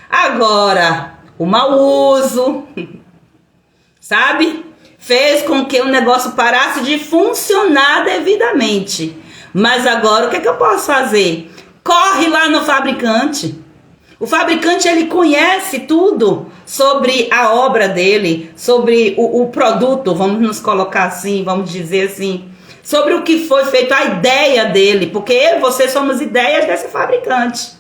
Agora, o mau uso, sabe? Fez com que o negócio parasse de funcionar devidamente. Mas agora, o que é que eu posso fazer? Corre lá no fabricante. O fabricante, ele conhece tudo sobre a obra dele, sobre o produto, vamos nos colocar assim, vamos dizer assim, sobre o que foi feito, a ideia dele, porque eu e você somos ideias desse fabricante.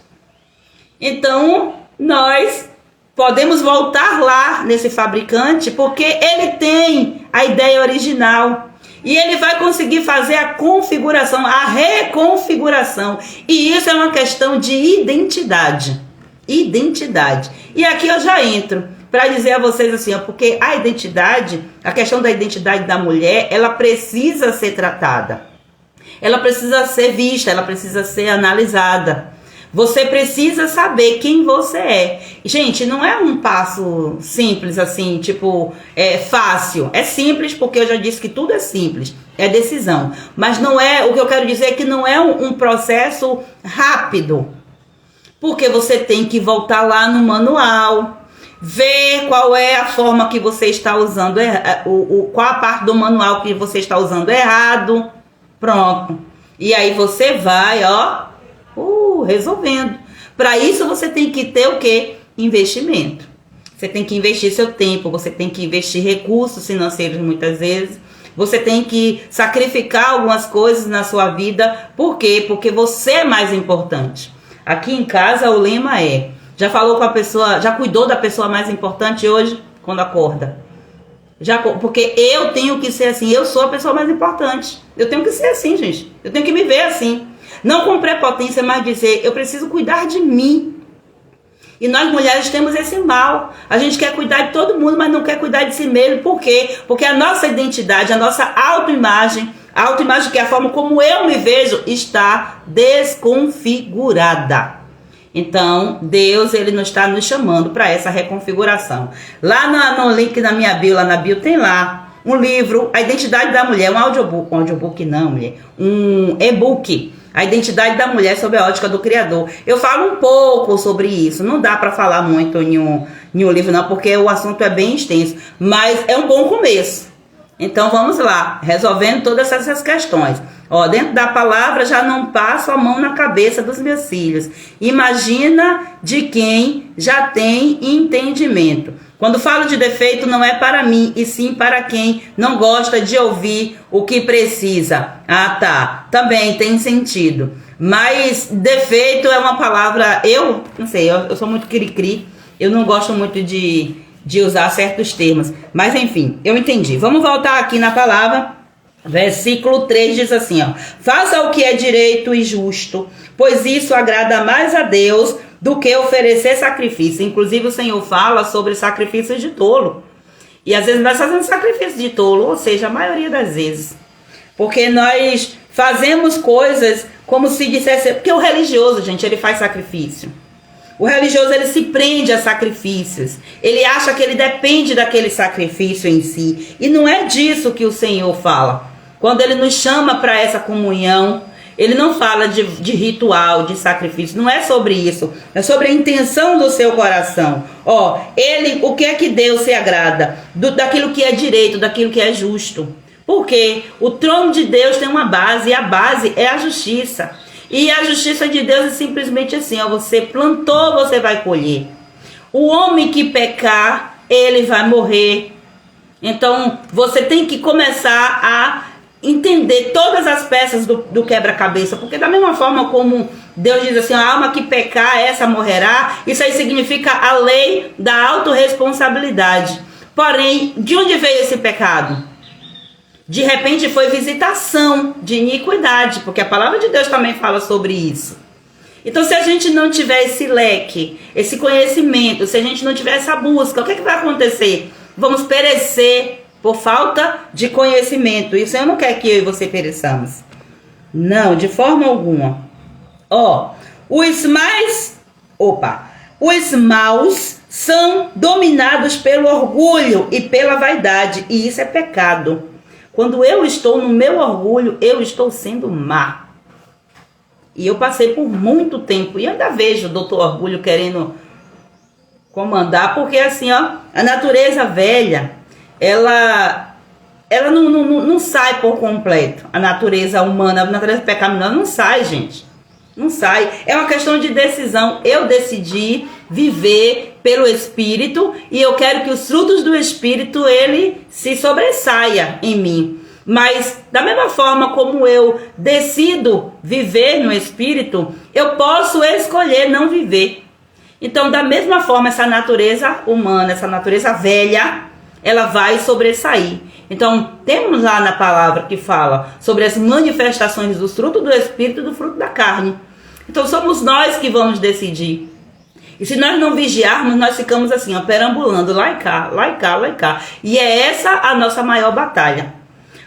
Então, nós podemos voltar lá nesse fabricante, porque ele tem a ideia original. E ele vai conseguir fazer a configuração, a reconfiguração. E isso é uma questão de identidade. Identidade. E aqui eu já entro para dizer a vocês assim, ó, porque a identidade, a questão da identidade da mulher, ela precisa ser tratada. Ela precisa ser vista, ela precisa ser analisada. Você precisa saber quem você é. Gente, não é um passo simples assim, tipo, fácil. É simples porque eu já disse que tudo é simples. É decisão. Mas não é, o que eu quero dizer é que não é um processo rápido. Porque você tem que voltar lá no manual, ver qual é a forma que você está usando, qual a parte do manual que você está usando errado. Pronto. E aí você vai, ó, resolvendo. Para isso você tem que ter o quê? Investimento. Você tem que investir seu tempo, você tem que investir recursos financeiros muitas vezes. Você tem que sacrificar algumas coisas na sua vida. Por quê? Porque você é mais importante. Aqui em casa o lema é: já falou com a pessoa, já cuidou da pessoa mais importante hoje quando acorda? Porque eu tenho que ser assim, eu sou a pessoa mais importante. Eu tenho que ser assim, gente. Eu tenho que me ver assim. Não com prepotência, mas dizer, eu preciso cuidar de mim. E nós mulheres temos esse mal. A gente quer cuidar de todo mundo, mas não quer cuidar de si mesmo. Por quê? Porque a nossa identidade, a nossa autoimagem, que é a forma como eu me vejo, está desconfigurada. Então, Deus, ele não está nos chamando para essa reconfiguração. Lá no link na minha bio, lá na bio, tem lá um livro, A Identidade da Mulher, um audiobook não, mulher, um e-book, A Identidade da Mulher sob a ótica do Criador. Eu falo um pouco sobre isso, não dá para falar muito em um livro não, porque o assunto é bem extenso, mas é um bom começo. Então vamos lá, resolvendo todas essas questões. Ó, dentro da palavra, já não passo a mão na cabeça dos meus filhos. Imagina de quem já tem entendimento. Quando falo de defeito, não é para mim, e sim para quem não gosta de ouvir o que precisa. Ah, tá. Também tem sentido. Mas defeito é uma palavra, eu não sei, eu sou muito cri-cri. Eu não gosto muito de usar certos termos. Mas enfim, eu entendi. Vamos voltar aqui na palavra. Versículo 3 diz assim, ó: faça o que é direito e justo, pois isso agrada mais a Deus do que oferecer sacrifício. Inclusive o Senhor fala sobre sacrifícios de tolo. E às vezes nós fazemos sacrifício de tolo, ou seja, a maioria das vezes. Porque nós fazemos coisas como se dissesse... Porque o religioso, gente, ele faz sacrifício. O religioso, ele se prende a sacrifícios. Ele acha que ele depende daquele sacrifício em si. E não é disso que o Senhor fala. Quando ele nos chama para essa comunhão, ele não fala de ritual, de sacrifício. Não é sobre isso. É sobre a intenção do seu coração. Ó, o que é que Deus se agrada? Daquilo que é direito, daquilo que é justo. Porque o trono de Deus tem uma base, e a base é a justiça. E a justiça de Deus é simplesmente assim, ó, você plantou, você vai colher. O homem que pecar, ele vai morrer. Então, você tem que começar a entender todas as peças do quebra-cabeça, porque da mesma forma como Deus diz assim, a alma que pecar, essa morrerá, isso aí significa a lei da autorresponsabilidade. Porém, de onde veio esse pecado? De repente foi visitação de iniquidade, porque a palavra de Deus também fala sobre isso. Então, se a gente não tiver esse leque, esse conhecimento, se a gente não tiver essa busca, o que vai acontecer? Vamos perecer por falta de conhecimento. Isso eu não quero que eu e você pereçamos. Não, de forma alguma. Ó, os maus são dominados pelo orgulho e pela vaidade, e isso é pecado. Quando eu estou no meu orgulho, eu estou sendo má. E eu passei por muito tempo, e ainda vejo o doutor Orgulho querendo comandar, porque assim, ó, a natureza velha, ela não sai por completo. A natureza humana, a natureza pecaminosa não sai, gente. Não sai. É uma questão de decisão. Eu decidi viver pelo Espírito e eu quero que os frutos do Espírito, ele se sobressaia em mim. Mas da mesma forma como eu decido viver no Espírito, eu posso escolher não viver. Então, da mesma forma, essa natureza humana, essa natureza velha, ela vai sobressair. Então, temos lá na palavra que fala sobre as manifestações do fruto do Espírito e do fruto da carne. Então, somos nós que vamos decidir. E se nós não vigiarmos, nós ficamos assim, ó, perambulando lá e cá, lá e cá, lá e cá. E é essa a nossa maior batalha.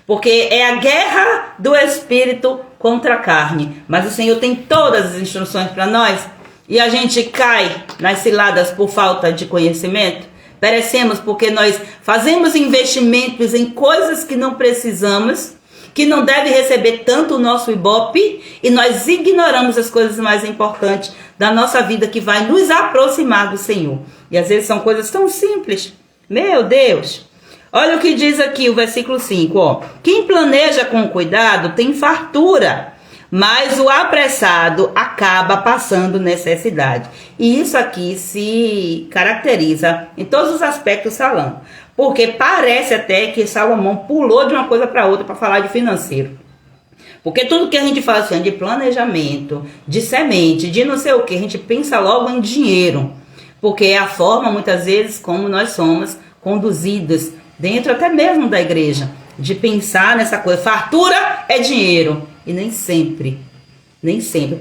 Porque é a guerra do Espírito contra a carne. Mas o Senhor tem todas as instruções para nós. E a gente cai nas ciladas por falta de conhecimento. Perecemos porque nós fazemos investimentos em coisas que não precisamos, que não deve receber tanto o nosso ibope, e nós ignoramos as coisas mais importantes da nossa vida que vai nos aproximar do Senhor. E às vezes são coisas tão simples. Meu Deus! Olha o que diz aqui o versículo 5. Ó. Quem planeja com cuidado tem fartura, mas o apressado acaba passando necessidade. E isso aqui se caracteriza em todos os aspectos Salomão. Porque parece até que Salomão pulou de uma coisa para outra para falar de financeiro. Porque tudo que a gente fala assim, de planejamento, de semente, de não sei o que, a gente pensa logo em dinheiro. Porque é a forma, muitas vezes, como nós somos conduzidos, dentro até mesmo da igreja, de pensar nessa coisa. Fartura é dinheiro. E nem sempre.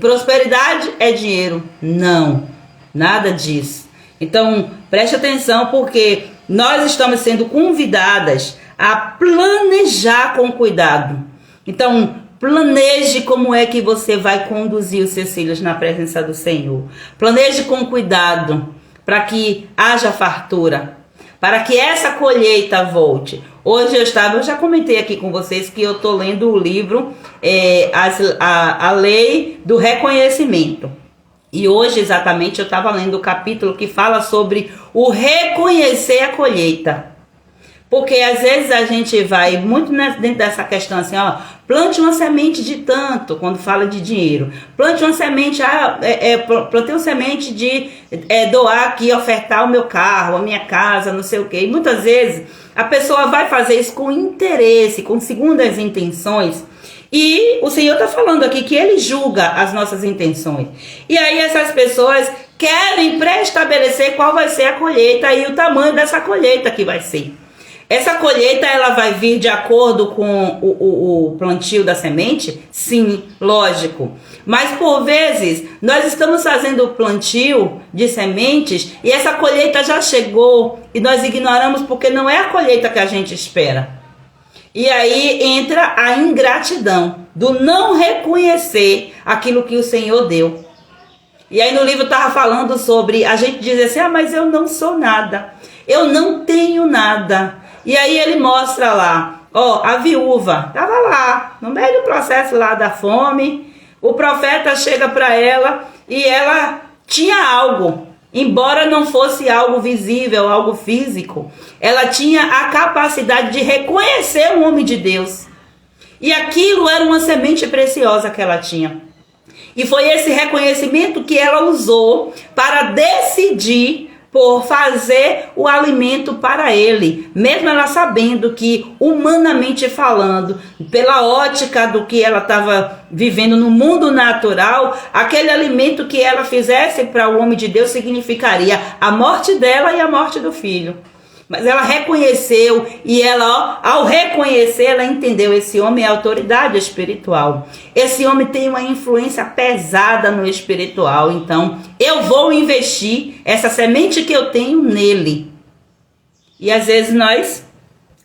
Prosperidade é dinheiro. Não. Nada disso. Então, preste atenção, porque nós estamos sendo convidadas a planejar com cuidado. Então, planeje como é que você vai conduzir os seus filhos na presença do Senhor. Planeje com cuidado, para que haja fartura, para que essa colheita volte. Hoje eu já comentei aqui com vocês que eu estou lendo o livro A Lei do Reconhecimento. E hoje exatamente eu estava lendo o capítulo que fala sobre o reconhecer a colheita. Porque às vezes a gente vai muito dentro dessa questão assim, ó, plante uma semente de tanto, quando fala de dinheiro. Plante uma semente, plantei uma semente de doar aqui, ofertar o meu carro, a minha casa, não sei o quê. E muitas vezes a pessoa vai fazer isso com interesse, com segundas intenções. E o Senhor está falando aqui que Ele julga as nossas intenções. E aí essas pessoas querem pré-estabelecer qual vai ser a colheita e o tamanho dessa colheita que vai ser. Essa colheita, ela vai vir de acordo com o plantio da semente? Sim, lógico. Mas por vezes, nós estamos fazendo o plantio de sementes e essa colheita já chegou e nós ignoramos porque não é a colheita que a gente espera. E aí entra a ingratidão do não reconhecer aquilo que o Senhor deu. E aí no livro estava falando sobre a gente dizer assim, mas eu não sou nada, eu não tenho nada. E aí ele mostra lá, ó, a viúva estava lá, no meio do processo lá da fome, o profeta chega para ela e ela tinha algo, embora não fosse algo visível, algo físico, ela tinha a capacidade de reconhecer o homem de Deus. E aquilo era uma semente preciosa que ela tinha. E foi esse reconhecimento que ela usou para decidir por fazer o alimento para ele, mesmo ela sabendo que, humanamente falando, pela ótica do que ela estava vivendo no mundo natural, aquele alimento que ela fizesse para o homem de Deus significaria a morte dela e a morte do filho. Mas ela reconheceu e ela, ao reconhecer, ela entendeu, esse homem é autoridade espiritual. Esse homem tem uma influência pesada no espiritual. Então, eu vou investir essa semente que eu tenho nele. E às vezes nós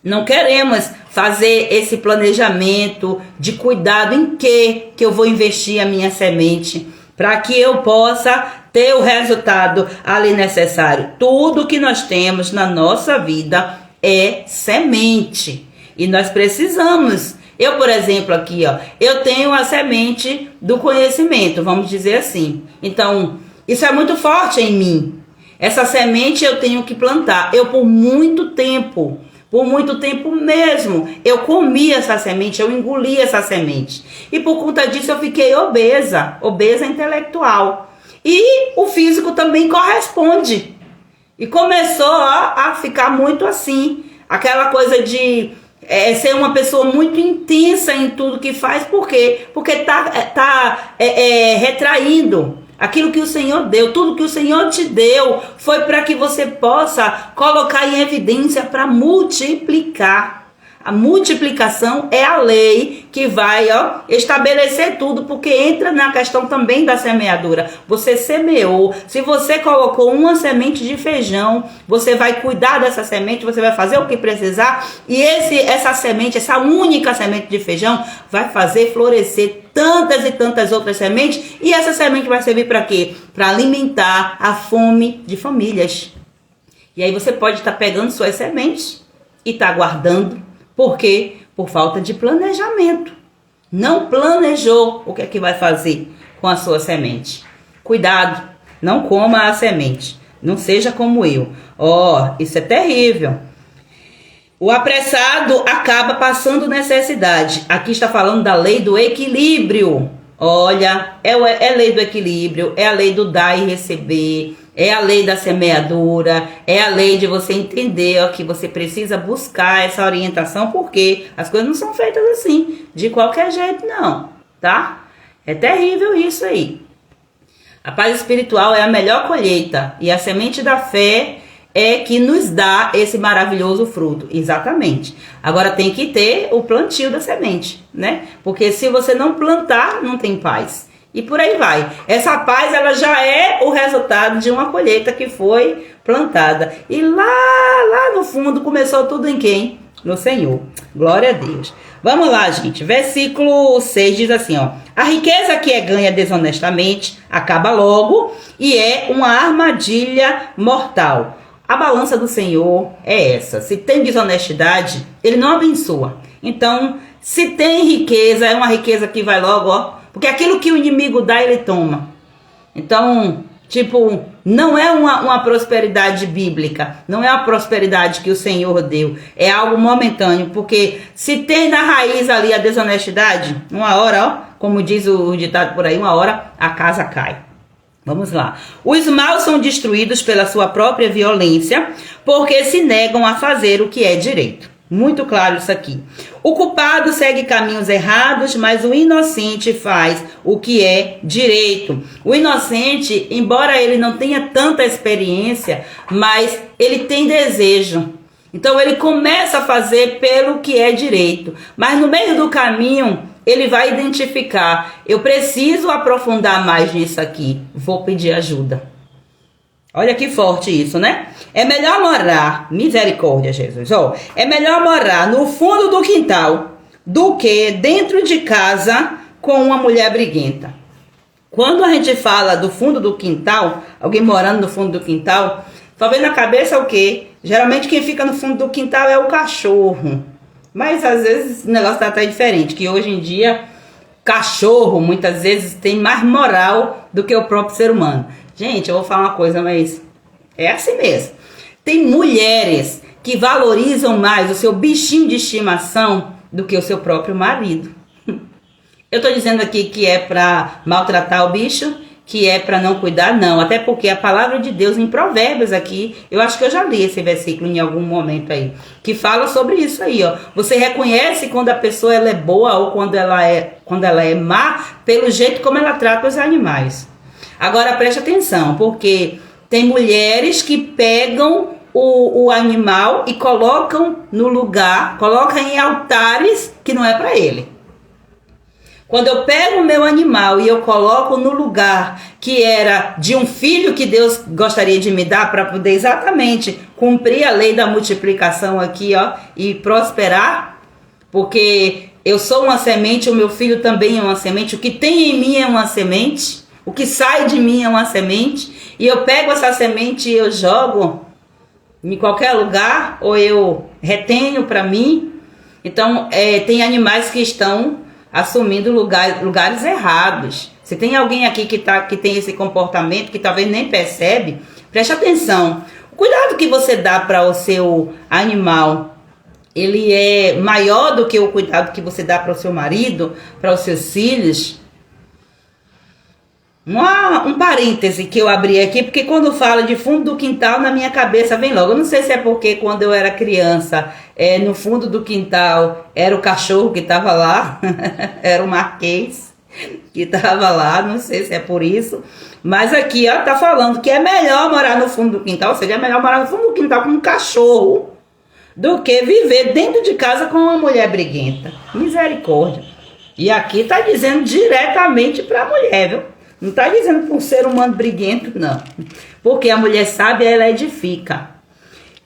não queremos fazer esse planejamento de cuidado em que eu vou investir a minha semente, para que eu possa ter o resultado ali necessário. Tudo que nós temos na nossa vida é semente. E nós precisamos. Eu, por exemplo, aqui, ó, eu tenho a semente do conhecimento, vamos dizer assim. Então, isso é muito forte em mim. Essa semente eu tenho que plantar. Eu, por muito tempo mesmo, eu comi essa semente, eu engoli essa semente. E por conta disso eu fiquei obesa intelectual. E o físico também corresponde. E começou a ficar muito assim, aquela coisa de ser uma pessoa muito intensa em tudo que faz. Por quê? Porque tá retraindo Aquilo que o Senhor deu, tudo que o Senhor te deu, foi para que você possa colocar em evidência para multiplicar. A multiplicação é a lei que vai estabelecer tudo, porque entra na questão também da semeadura. Você semeou, se você colocou uma semente de feijão, você vai cuidar dessa semente, você vai fazer o que precisar, e essa semente, essa única semente de feijão, vai fazer florescer tantas e tantas outras sementes, e essa semente vai servir para quê? Para alimentar a fome de famílias. E aí você pode estar pegando suas sementes e estar guardando. Por quê? Por falta de planejamento. Não planejou o que é que vai fazer com a sua semente. Cuidado, não coma a semente. Não seja como eu. Isso é terrível. O apressado acaba passando necessidade. Aqui está falando da lei do equilíbrio. Olha, é lei do equilíbrio, é a lei do dar e receber, é a lei da semeadura, é a lei de você entender que você precisa buscar essa orientação, porque as coisas não são feitas assim, de qualquer jeito não, tá? É terrível isso aí. A paz espiritual é a melhor colheita e a semente da fé é que nos dá esse maravilhoso fruto. Exatamente. Agora tem que ter o plantio da semente, né? Porque se você não plantar, não tem paz. E por aí vai. Essa paz, ela já é o resultado de uma colheita que foi plantada. E lá no fundo começou tudo em quem? No Senhor. Glória a Deus. Vamos lá, gente. Versículo 6 diz assim, a riqueza que é ganha desonestamente acaba logo e é uma armadilha mortal. A balança do Senhor é essa. Se tem desonestidade, Ele não abençoa. Então, se tem riqueza, é uma riqueza que vai logo, porque aquilo que o inimigo dá, ele toma. Então, não é uma prosperidade bíblica, não é a prosperidade que o Senhor deu, é algo momentâneo, porque se tem na raiz ali a desonestidade, uma hora, como diz o ditado por aí, uma hora a casa cai. Vamos lá. Os maus são destruídos pela sua própria violência, porque se negam a fazer o que é direito. Muito claro isso aqui. O culpado segue caminhos errados, mas o inocente faz o que é direito. O inocente, embora ele não tenha tanta experiência, mas ele tem desejo. Então ele começa a fazer pelo que é direito. Mas no meio do caminho, ele vai identificar, eu preciso aprofundar mais nisso aqui, vou pedir ajuda. Olha que forte isso, né? É melhor morar, misericórdia, Jesus, é melhor morar no fundo do quintal do que dentro de casa com uma mulher briguenta. Quando a gente fala do fundo do quintal, alguém morando no fundo do quintal, só vem na cabeça o quê? Geralmente quem fica no fundo do quintal é o cachorro. Mas às vezes o negócio tá até diferente, que hoje em dia cachorro muitas vezes tem mais moral do que o próprio ser humano. Gente, eu vou falar uma coisa, mas é assim mesmo. Tem mulheres que valorizam mais o seu bichinho de estimação do que o seu próprio marido. Eu tô dizendo aqui que é para maltratar o bicho, que é para não cuidar, não. Até porque a palavra de Deus em Provérbios aqui, eu acho que eu já li esse versículo em algum momento aí, que fala sobre isso aí, Você reconhece quando a pessoa ela é boa ou quando ela é má, pelo jeito como ela trata os animais. Agora preste atenção, porque tem mulheres que pegam o animal e colocam no lugar, colocam em altares que não é para ele. Quando eu pego o meu animal e eu coloco no lugar que era de um filho que Deus gostaria de me dar para poder exatamente cumprir a lei da multiplicação aqui, e prosperar, porque eu sou uma semente, o meu filho também é uma semente, o que tem em mim é uma semente, o que sai de mim é uma semente, e eu pego essa semente e eu jogo em qualquer lugar, ou eu retenho para mim. Então, tem animais que estão assumindo lugares errados. Se tem alguém aqui que tem esse comportamento, que talvez nem percebe, preste atenção. O cuidado que você dá para o seu animal, ele é maior do que o cuidado que você dá para o seu marido, para os seus filhos. Um parêntese que eu abri aqui, porque quando fala de fundo do quintal, na minha cabeça vem logo. Eu não sei se é porque quando eu era criança, no fundo do quintal era o cachorro que estava lá, era o Marquês. que estava lá, não sei se é por isso, mas aqui ó, tá falando que é melhor morar no fundo do quintal, ou seja, é melhor morar no fundo do quintal com um cachorro do que viver dentro de casa com uma mulher briguenta. Misericórdia. E aqui tá dizendo diretamente para a mulher, viu? Não tá dizendo para um ser humano briguento, não. Porque a mulher sábia, ela edifica.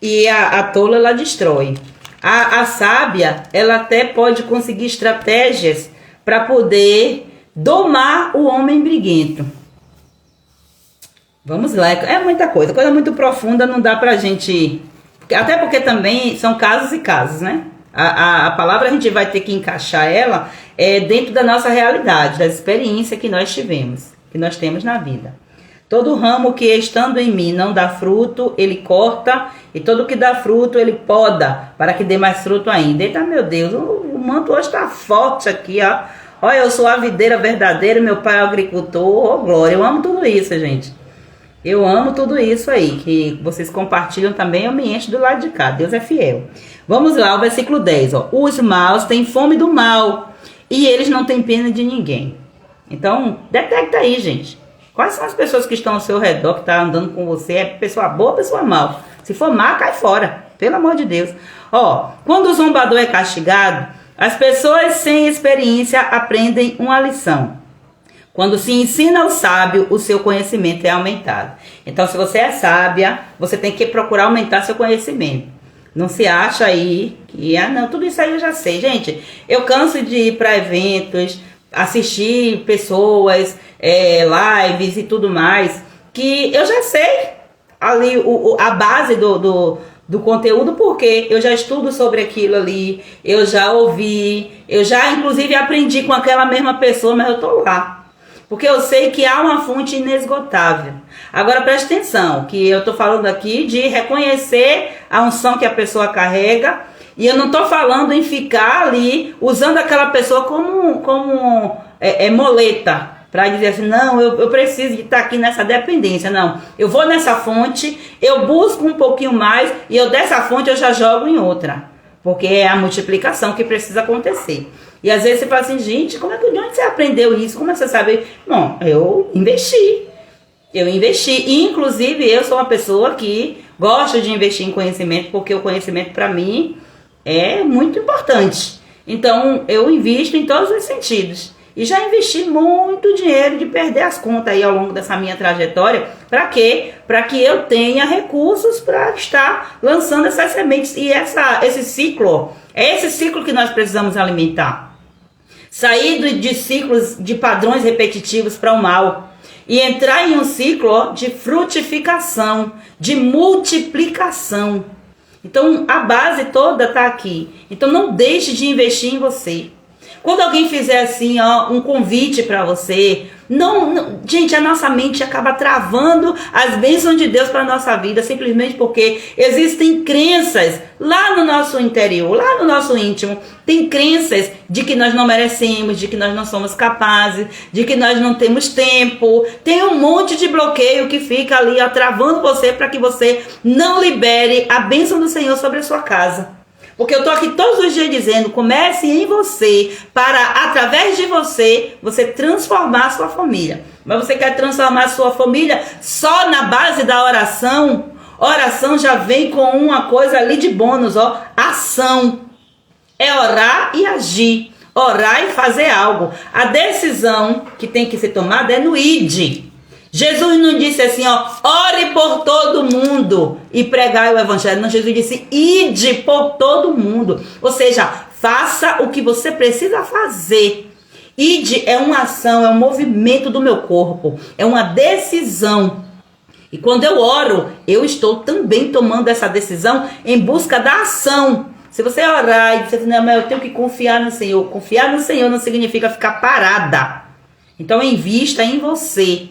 E a tola, ela destrói. A sábia, ela até pode conseguir estratégias para poder domar o homem briguento. Vamos lá, é muita coisa muito profunda, não dá pra gente... Até porque também são casos e casos, né? A palavra a gente vai ter que encaixar ela dentro da nossa realidade, da experiência que nós tivemos, que nós temos na vida. Todo ramo que estando em mim não dá fruto, ele corta, e todo que dá fruto, ele poda, para que dê mais fruto ainda. Eita, meu Deus, o manto hoje está forte aqui, ó. Olha, eu sou a videira verdadeira, meu pai é agricultor, oh, glória, eu amo tudo isso, gente. Eu amo tudo isso aí, que vocês compartilham também, eu me encho do lado de cá, Deus é fiel. Vamos lá, o versículo 10, ó. Os maus têm fome do mal, e eles não têm pena de ninguém. Então, detecta aí, gente. Quais são as pessoas que estão ao seu redor, que estão andando com você? É pessoa boa ou pessoa mal? Se for má, cai fora, pelo amor de Deus. Ó, quando o zombador é castigado, as pessoas sem experiência aprendem uma lição. Quando se ensina ao sábio, o seu conhecimento é aumentado. Então, se você é sábia, você tem que procurar aumentar seu conhecimento. Não se acha aí que, não, tudo isso aí eu já sei. Gente, eu canso de ir para eventos, assistir pessoas, lives e tudo mais, que eu já sei ali a base do conteúdo, porque eu já estudo sobre aquilo ali, eu já ouvi, eu já inclusive aprendi com aquela mesma pessoa, mas eu tô lá. Porque eu sei que há uma fonte inesgotável. Agora preste atenção, que eu tô falando aqui de reconhecer a unção que a pessoa carrega, e eu não tô falando em ficar ali usando aquela pessoa como moleta, para dizer assim, não, eu preciso de estar aqui nessa dependência. Não, eu vou nessa fonte, eu busco um pouquinho mais, e eu dessa fonte eu já jogo em outra. Porque é a multiplicação que precisa acontecer. E às vezes você fala assim, gente, de onde você aprendeu isso? Como é que você sabe? Bom, eu investi. E inclusive eu sou uma pessoa que gosta de investir em conhecimento, porque o conhecimento para mim é muito importante. Então eu invisto em todos os sentidos. E já investi muito dinheiro de perder as contas aí ao longo dessa minha trajetória. Para quê? Para que eu tenha recursos para estar lançando essas sementes. E esse ciclo, é esse ciclo que nós precisamos alimentar. Sair de ciclos, de padrões repetitivos para o mal. E entrar em um ciclo de frutificação, de multiplicação. Então a base toda está aqui. Então não deixe de investir em você. Quando alguém fizer assim, ó, um convite para você, gente, a nossa mente acaba travando as bênçãos de Deus para a nossa vida, simplesmente porque existem crenças lá no nosso interior, lá no nosso íntimo. Tem crenças de que nós não merecemos, de que nós não somos capazes, de que nós não temos tempo. Tem um monte de bloqueio que fica ali, ó, travando você para que você não libere a bênção do Senhor sobre a sua casa. Porque eu tô aqui todos os dias dizendo, comece em você, para através de você, você transformar a sua família. Mas você quer transformar a sua família só na base da oração? Oração já vem com uma coisa ali de bônus, ó, ação. É orar e agir, orar e fazer algo. A decisão que tem que ser tomada é no id. Jesus não disse assim, ó, ore por todo mundo e pregai o evangelho. Não, Jesus disse, ide por todo mundo. Ou seja, faça o que você precisa fazer. Ide é uma ação, é um movimento do meu corpo, é uma decisão. E quando eu oro, eu estou também tomando essa decisão em busca da ação. Se você orar e dizer, não, mas eu tenho que confiar no Senhor. Confiar no Senhor não significa ficar parada. Então invista em você.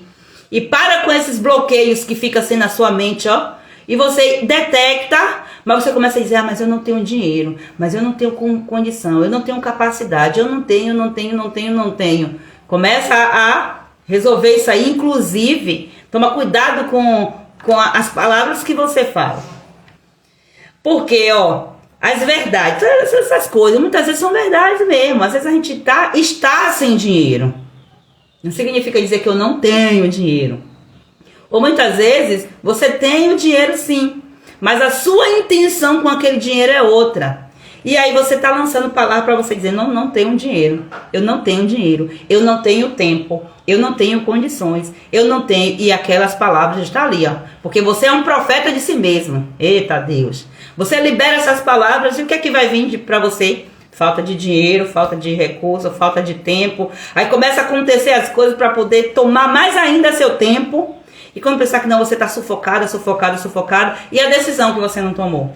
E para com esses bloqueios que ficam assim na sua mente, ó. E você detecta, mas você começa a dizer, mas eu não tenho dinheiro, mas eu não tenho condição, eu não tenho capacidade, eu não tenho. Começa a resolver isso aí, inclusive, toma cuidado com as palavras que você fala. Porque, ó, as verdades, essas coisas, muitas vezes são verdades mesmo. Às vezes a gente está sem dinheiro. Não significa dizer que eu não tenho dinheiro. Ou muitas vezes você tem o dinheiro sim, mas a sua intenção com aquele dinheiro é outra. E aí você está lançando palavra para você dizer, não tenho dinheiro, eu não tenho dinheiro, eu não tenho tempo, eu não tenho condições, eu não tenho... E aquelas palavras estão ali, ó. Porque você é um profeta de si mesmo. Eita Deus. Você libera essas palavras e o que é que vai vir para você? Falta de dinheiro, falta de recurso, falta de tempo. Aí começa a acontecer as coisas para poder tomar mais ainda seu tempo. E quando pensar que não, você está sufocada. E a decisão que você não tomou?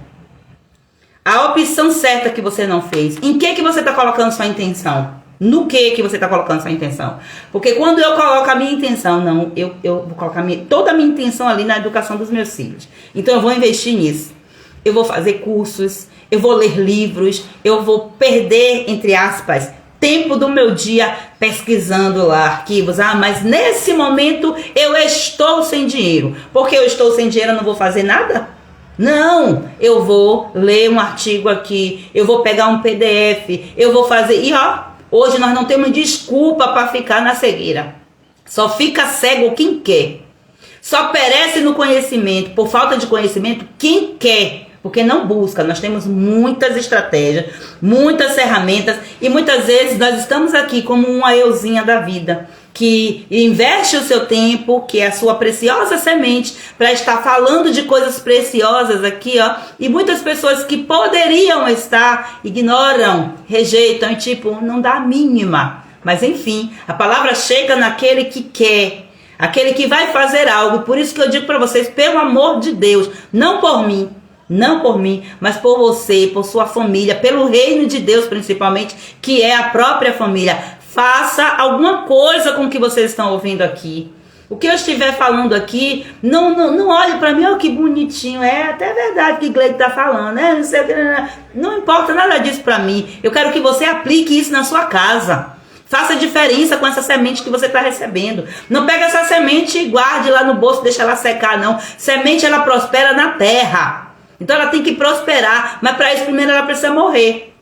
A opção certa que você não fez. Em que você está colocando sua intenção? No que você está colocando sua intenção? Porque quando eu coloco a minha intenção, não, eu vou colocar toda a minha intenção ali na educação dos meus filhos. Então eu vou investir nisso. Eu vou fazer cursos, eu vou ler livros, eu vou perder, entre aspas, tempo do meu dia pesquisando lá arquivos. Ah, mas nesse momento eu estou sem dinheiro. Porque eu estou sem dinheiro, eu não vou fazer nada? Não, eu vou ler um artigo aqui, eu vou pegar um PDF, eu vou fazer... E ó, hoje nós não temos desculpa para ficar na cegueira. Só fica cego quem quer. Só perece no conhecimento, por falta de conhecimento, quem quer. Porque não busca. Nós temos muitas estratégias, muitas ferramentas. E muitas vezes nós estamos aqui como uma euzinha da vida, que investe o seu tempo, que é a sua preciosa semente, para estar falando de coisas preciosas aqui, ó. E muitas pessoas que poderiam estar, ignoram, rejeitam, e tipo, não dá a mínima. Mas enfim, a palavra chega naquele que quer, aquele que vai fazer algo. Por isso que eu digo para vocês, pelo amor de Deus, não por mim, mas por você, por sua família, pelo reino de Deus principalmente, que é a própria família. Faça alguma coisa com o que vocês estão ouvindo aqui. O que eu estiver falando aqui, não olhe para mim, oh, que bonitinho. É até verdade que Gleide está falando, né? Não importa nada disso para mim. Eu quero que você aplique isso na sua casa. Faça diferença com essa semente que você está recebendo. Não pega essa semente e guarde lá no bolso, deixa ela secar, não. Semente, ela prospera na terra. Então ela tem que prosperar, mas para isso primeiro ela precisa morrer.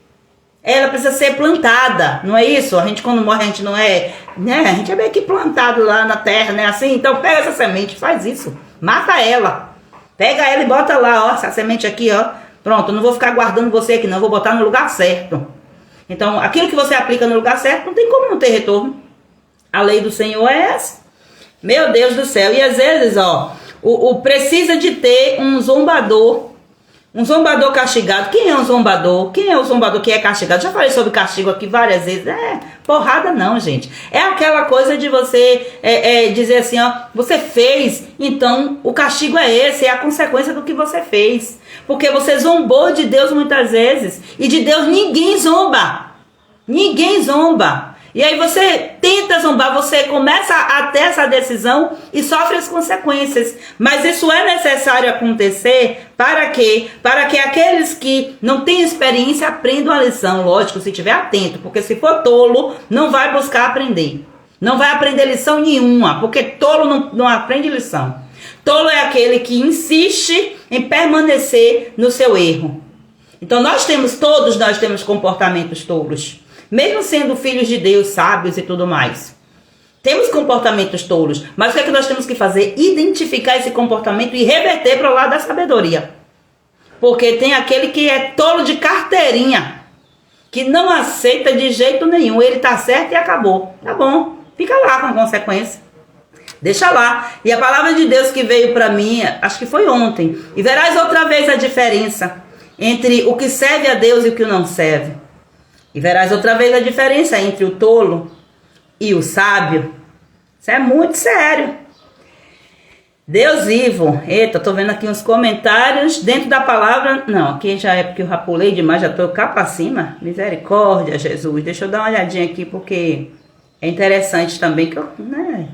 Ela precisa ser plantada, não é isso? A gente quando morre a gente não é, né? A gente é meio que plantado lá na terra, né? Assim, então pega essa semente, faz isso. Mata ela. Pega ela e bota lá, ó, essa semente aqui, ó. Pronto, eu não vou ficar guardando você aqui não, eu vou botar no lugar certo. Então, aquilo que você aplica no lugar certo, não tem como não ter retorno. A lei do Senhor é essa. Meu Deus do céu. E às vezes, ó, precisa de ter um zombador castigado. Quem é um zombador? Quem é o zombador que é castigado? Já falei sobre castigo aqui várias vezes. Porrada não, gente. É aquela coisa de você dizer assim, ó, você fez, então o castigo é esse, é a consequência do que você fez. Porque você zombou de Deus muitas vezes. E de Deus ninguém zomba. Ninguém zomba. E aí você tenta zombar, você começa a ter essa decisão e sofre as consequências. Mas isso é necessário acontecer para quê? Para que aqueles que não têm experiência aprendam a lição. Lógico, se estiver atento, porque se for tolo, não vai buscar aprender. Não vai aprender lição nenhuma, porque tolo não aprende lição. Tolo é aquele que insiste em permanecer no seu erro. Então todos nós temos comportamentos tolos. Mesmo sendo filhos de Deus, sábios e tudo mais. Temos comportamentos tolos. Mas o que é que nós temos que fazer? Identificar esse comportamento e reverter para o lado da sabedoria. Porque tem aquele que é tolo de carteirinha. Que não aceita de jeito nenhum. Ele tá certo e acabou. Tá bom. Fica lá com a consequência. Deixa lá. E a palavra de Deus que veio para mim, acho que foi ontem. E verás outra vez a diferença entre o que serve a Deus e o que não serve. E verás outra vez a diferença entre o tolo e o sábio. Isso é muito sério. Deus vivo. Eita, tô vendo aqui uns comentários dentro da palavra. Não, aqui já é porque eu já pulei demais, já tô cá pra cima. Misericórdia, Jesus. Deixa eu dar uma olhadinha aqui, porque é interessante também que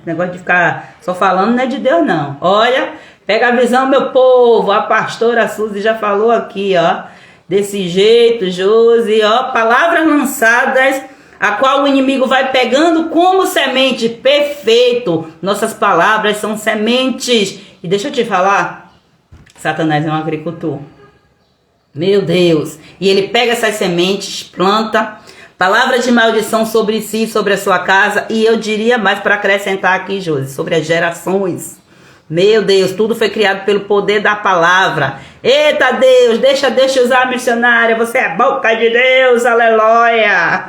negócio de ficar só falando não é de Deus, não. Olha, pega a visão, meu povo. A pastora Suzy já falou aqui, ó. Desse jeito, Josi, ó, palavras lançadas, a qual o inimigo vai pegando como semente. Perfeito, nossas palavras são sementes. E deixa eu te falar, Satanás é um agricultor. Meu Deus, e ele pega essas sementes, planta, Palavra de maldição sobre si, sobre a sua casa. E eu diria mais para acrescentar aqui, Josi, sobre as gerações. Meu Deus, tudo foi criado pelo poder da palavra. Eita Deus, deixa Deus te usar, missionária. Você é boca de Deus, aleluia.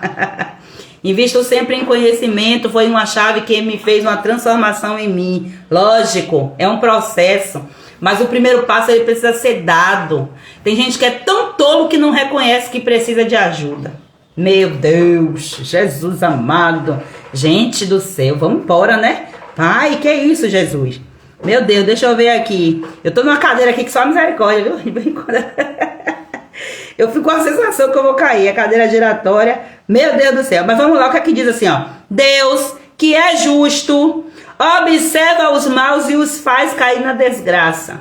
Invisto sempre em conhecimento. Foi uma chave que me fez uma transformação em mim. Lógico, é um processo. Mas o primeiro passo ele precisa ser dado. Tem gente que é tão tolo que não reconhece que precisa de ajuda. Meu Deus, Jesus amado. Gente do céu, vamos embora, né? Pai, que é isso, Jesus? Meu Deus, deixa eu ver aqui. Eu tô numa cadeira aqui que só misericórdia, viu? Eu fico com a sensação que eu vou cair. A cadeira giratória. Meu Deus do céu. Mas vamos lá, o que aqui diz assim, ó. Deus, que é justo, observa os maus e os faz cair na desgraça.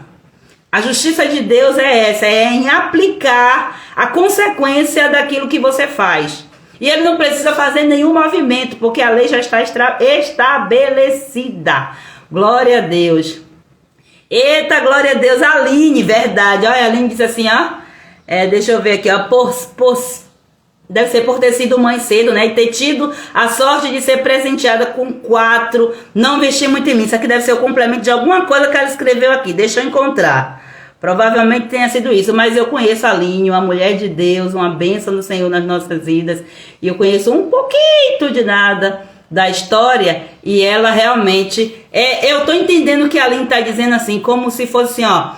A justiça de Deus é essa, é em aplicar a consequência daquilo que você faz. E ele não precisa fazer nenhum movimento, porque a lei já está estabelecida. Glória a Deus. Eita, glória a Deus. Aline, verdade. Olha, a Aline diz assim, ó. Deixa eu ver aqui, ó. Deve ser por ter sido mãe cedo, né? E ter tido a sorte de ser presenteada com 4. Não investir muito em mim. Isso aqui deve ser o complemento de alguma coisa que ela escreveu aqui. Deixa eu encontrar. Provavelmente tenha sido isso, mas eu conheço a Aline, uma mulher de Deus, uma bênção do Senhor nas nossas vidas. E eu conheço um pouquinho de nada da história. E ela realmente... eu tô entendendo o que a Aline tá dizendo assim, como se fosse assim, ó...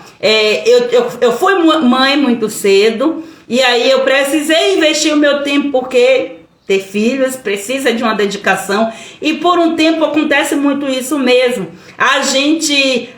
eu fui mãe muito cedo, e aí eu precisei investir o meu tempo, porque ter filhos precisa de uma dedicação, e por um tempo acontece muito isso mesmo. A gente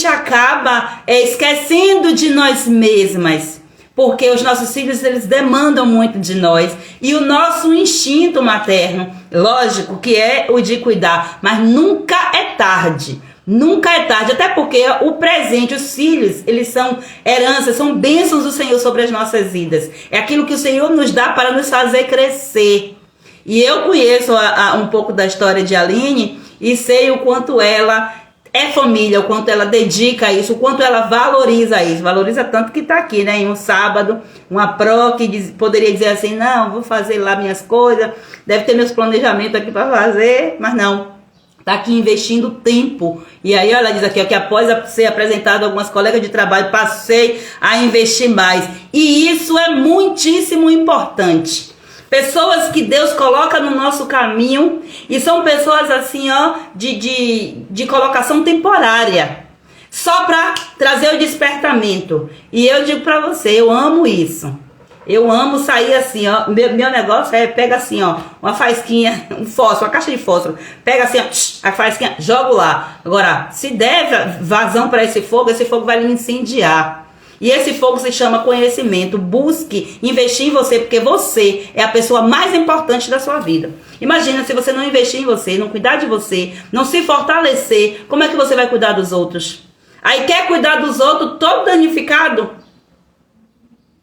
acaba esquecendo de nós mesmas, porque os nossos filhos, eles demandam muito de nós, e o nosso instinto materno, lógico que é o de cuidar, mas nunca é tarde. Nunca é tarde, até porque o presente, os filhos, eles são heranças, são bênçãos do Senhor sobre as nossas vidas. É aquilo que o Senhor nos dá para nos fazer crescer. E eu conheço um pouco da história de Aline e sei o quanto ela é família, o quanto ela dedica a isso, o quanto ela valoriza isso. Valoriza tanto que está aqui, né? Em um sábado, uma pró que poderia dizer assim, não, vou fazer lá minhas coisas, deve ter meus planejamentos aqui para fazer, mas não. Está aqui investindo tempo. E aí ela diz aqui, ó, que após ser apresentado a algumas colegas de trabalho, passei a investir mais. E isso é muitíssimo importante. Pessoas que Deus coloca no nosso caminho, e são pessoas assim, ó, de colocação temporária, só para trazer o despertamento. E eu digo para você, eu amo isso. Eu amo sair assim, ó. Meu negócio pega assim, ó, uma faísquinha, um fósforo, uma caixa de fósforo. Pega assim, ó, a faísquinha, jogo lá. Agora, se der vazão para esse fogo vai lhe incendiar. E esse fogo se chama conhecimento. Busque investir em você, porque você é a pessoa mais importante da sua vida. Imagina se você não investir em você, não cuidar de você, não se fortalecer, como é que você vai cuidar dos outros? Aí quer cuidar dos outros todo danificado?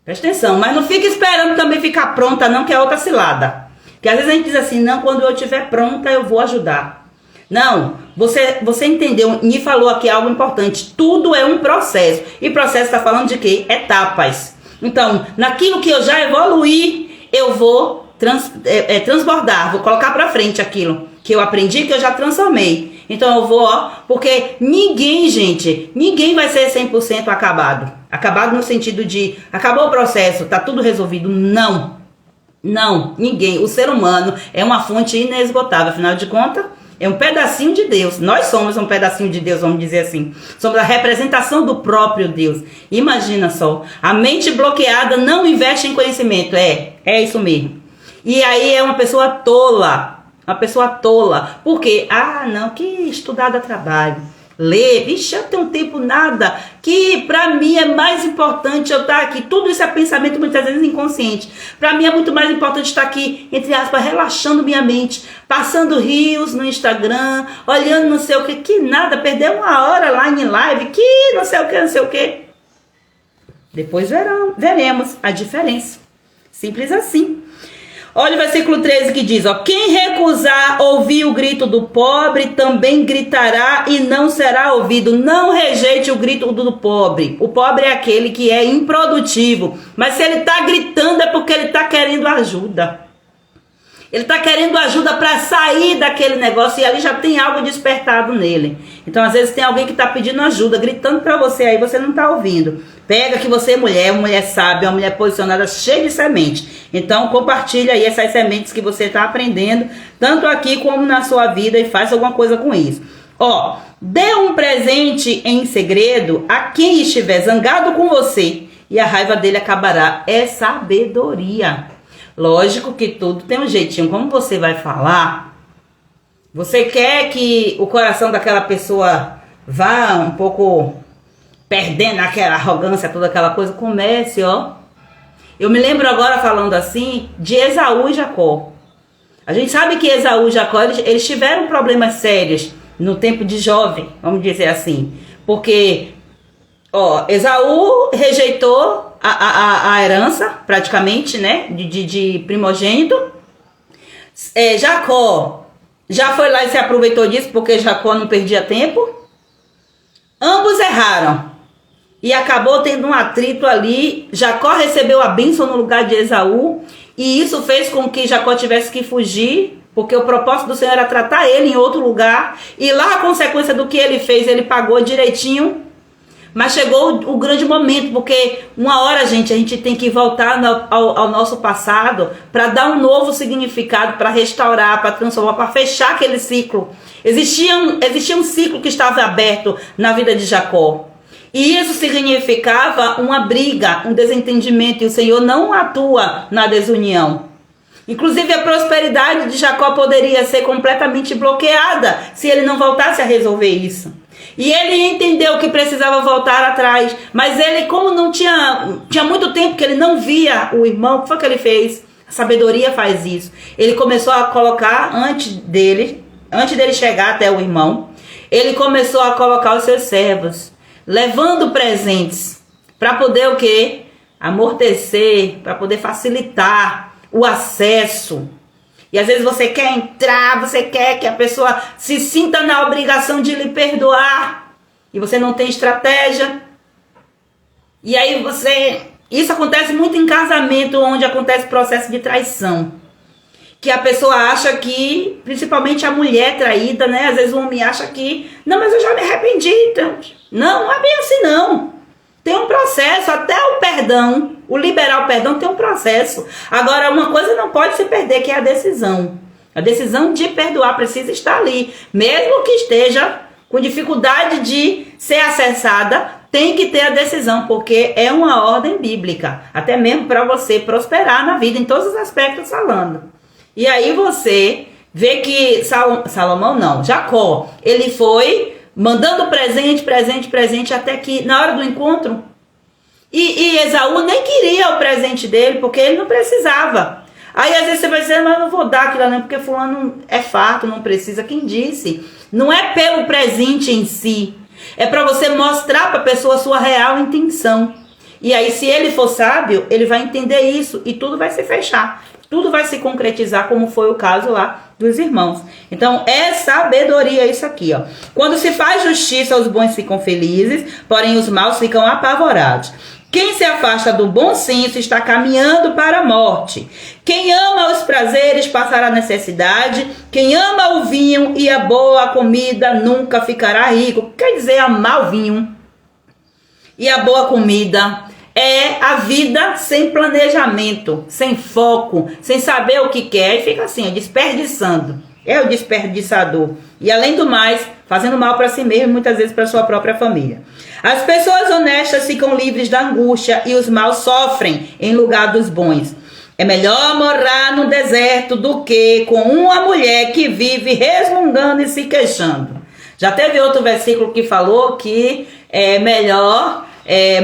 Presta atenção, mas não fica esperando também ficar pronta não, que é outra cilada. Porque às vezes a gente diz assim, não, quando eu estiver pronta eu vou ajudar. Não, você entendeu, me falou aqui algo importante, tudo é um processo. E processo está falando de quê? Etapas. Então, naquilo que eu já evoluí, eu vou transbordar, vou colocar para frente aquilo que eu aprendi, que eu já transformei. Então eu vou, ó, porque ninguém, gente, ninguém vai ser 100% acabado. Acabado no sentido de, acabou o processo, tá tudo resolvido. Não, não, ninguém. O ser humano é uma fonte inesgotável, afinal de contas, é um pedacinho de Deus. Nós somos um pedacinho de Deus, vamos dizer assim. Somos a representação do próprio Deus. Imagina só, a mente bloqueada não investe em conhecimento. É isso mesmo. E aí é uma pessoa tola. Uma pessoa tola. Por quê? Ah, não, que estudar dá trabalho. Ler, vixe, eu tenho tempo nada. Que pra mim é mais importante eu estar aqui. Tudo isso é pensamento muitas vezes inconsciente. Pra mim é muito mais importante estar aqui, entre aspas, relaxando minha mente. Passando rios no Instagram, olhando não sei o que nada. Perder uma hora lá em live, que não sei o que, não sei o que. Depois veremos a diferença. Simples assim. Olha o versículo 13 que diz, ó, quem recusar ouvir o grito do pobre, também gritará e não será ouvido. Não rejeite o grito do pobre. O pobre é aquele que é improdutivo. Mas se ele está gritando é porque ele está querendo ajuda. Ele está querendo ajuda para sair daquele negócio e ali já tem algo despertado nele. Então, às vezes, tem alguém que está pedindo ajuda, gritando para você, aí você não está ouvindo. Pega que você é mulher, uma mulher sábia, uma mulher posicionada, cheia de semente. Então, compartilha aí essas sementes que você está aprendendo, tanto aqui como na sua vida, e faz alguma coisa com isso. Ó, dê um presente em segredo a quem estiver zangado com você e a raiva dele acabará. É sabedoria. Lógico que tudo tem um jeitinho. Como você vai falar, você quer que o coração daquela pessoa vá um pouco perdendo aquela arrogância, toda aquela coisa. Comece, ó. Eu me lembro agora, falando assim, de Esaú e Jacó. A gente sabe que Esaú e Jacó, eles tiveram problemas sérios no tempo de jovem, vamos dizer assim. Porque, ó, Esaú rejeitou a herança, praticamente, né, de primogênito. Jacó já foi lá e se aproveitou disso, porque Jacó não perdia tempo. Ambos erraram. E acabou tendo um atrito ali. Jacó recebeu a bênção no lugar de Esaú. E isso fez com que Jacó tivesse que fugir, porque o propósito do Senhor era tratar ele em outro lugar. E lá a consequência do que ele fez, ele pagou direitinho. Mas chegou o grande momento, porque uma hora, gente, a gente tem que voltar ao nosso passado para dar um novo significado, para restaurar, para transformar, para fechar aquele ciclo. Existia um ciclo que estava aberto na vida de Jacó. E isso significava uma briga, um desentendimento, e o Senhor não atua na desunião. Inclusive a prosperidade de Jacó poderia ser completamente bloqueada se ele não voltasse a resolver isso. E ele entendeu que precisava voltar atrás, mas ele, como não tinha muito tempo que ele não via o irmão, o que foi que ele fez? A sabedoria faz isso. Ele começou a colocar antes dele chegar até o irmão, ele começou a colocar os seus servos, levando presentes, para poder o quê? Amortecer, para poder facilitar o acesso. E às vezes você quer entrar, você quer que a pessoa se sinta na obrigação de lhe perdoar, e você não tem estratégia. E aí isso acontece muito em casamento, onde acontece processo de traição. Que a pessoa acha que, principalmente a mulher traída, né? Às vezes o homem acha que, não, mas eu já me arrependi, então. Não é bem assim, não. Tem um processo, até o perdão, o liberar o perdão tem um processo. Agora, uma coisa não pode se perder, que é a decisão. A decisão de perdoar precisa estar ali. Mesmo que esteja com dificuldade de ser acessada, tem que ter a decisão, porque é uma ordem bíblica. Até mesmo para você prosperar na vida, em todos os aspectos falando. E aí você vê que Jacó, ele foi mandando presente, até que na hora do encontro, e Esaú nem queria o presente dele, porque ele não precisava. Aí às vezes você vai dizer, mas eu não vou dar aquilo não, porque fulano é farto, não precisa. Quem disse? Não é pelo presente em si, é para você mostrar para a pessoa a sua real intenção. E aí, se ele for sábio, ele vai entender isso e tudo vai se fechar. Tudo vai se concretizar, como foi o caso lá dos irmãos. Então, é sabedoria isso aqui, ó. Quando se faz justiça, os bons ficam felizes, porém os maus ficam apavorados. Quem se afasta do bom senso está caminhando para a morte. Quem ama os prazeres passará necessidade. Quem ama o vinho e a boa comida nunca ficará rico. Quer dizer, amar o vinho e a boa comida é a vida sem planejamento, sem foco, sem saber o que quer, e fica assim, desperdiçando. É o desperdiçador. E além do mais, fazendo mal para si mesmo e muitas vezes para sua própria família. As pessoas honestas ficam livres da angústia e os maus sofrem em lugar dos bons. É melhor morar no deserto do que com uma mulher que vive resmungando e se queixando. Já teve outro versículo que falou que é melhor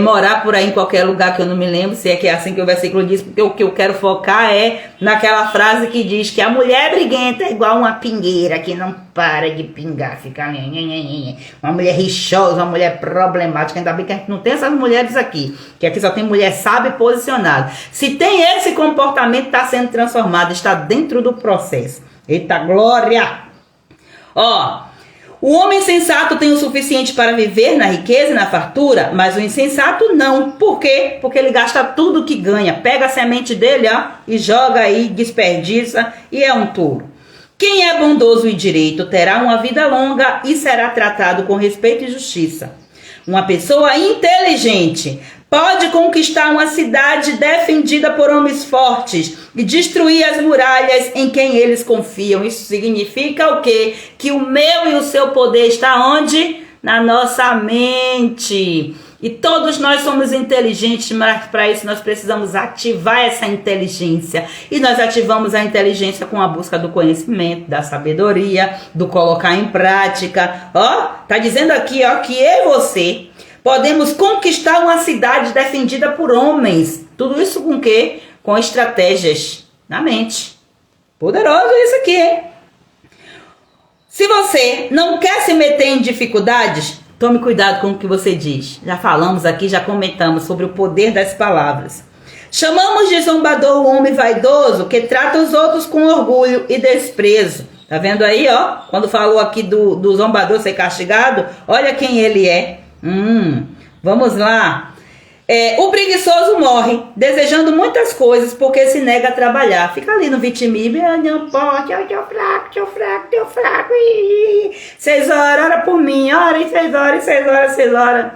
morar por aí em qualquer lugar, que eu não me lembro se é que é assim que o versículo diz, porque o que eu quero focar é naquela frase que diz que a mulher briguenta é igual uma pingueira que não para de pingar, fica uma mulher rixosa, uma mulher problemática. Ainda bem que a gente não tem essas mulheres aqui, que aqui só tem mulher sábia e posicionada. Se tem esse comportamento, está sendo transformado, está dentro do processo. Eita glória! Ó, O homem sensato tem o suficiente para viver na riqueza e na fartura, mas o insensato não. Por quê? Porque ele gasta tudo que ganha. Pega a semente dele, ó, e joga aí, desperdiça e é um tolo. Quem é bondoso e direito terá uma vida longa e será tratado com respeito e justiça. Uma pessoa inteligente pode conquistar uma cidade defendida por homens fortes e destruir as muralhas em quem eles confiam. Isso significa o quê? Que o meu e o seu poder está onde? Na nossa mente. E todos nós somos inteligentes, mas para isso nós precisamos ativar essa inteligência. E nós ativamos a inteligência com a busca do conhecimento, da sabedoria, do colocar em prática. Ó, tá dizendo aqui, ó, que eu e você podemos conquistar uma cidade defendida por homens. Tudo isso com o quê? Com estratégias na mente. Poderoso isso aqui, hein? Se você não quer se meter em dificuldades, tome cuidado com o que você diz. Já falamos aqui, já comentamos sobre o poder das palavras. Chamamos de zombador o homem vaidoso que trata os outros com orgulho e desprezo. Tá vendo aí, ó? Quando falou aqui do zombador ser castigado, olha quem ele é. Vamos lá. O preguiçoso morre desejando muitas coisas porque se nega a trabalhar. Fica ali no vitimismo. Não pode, eu tô fraco. 6 horas, ora por mim, ora em 6 horas, 6 horas.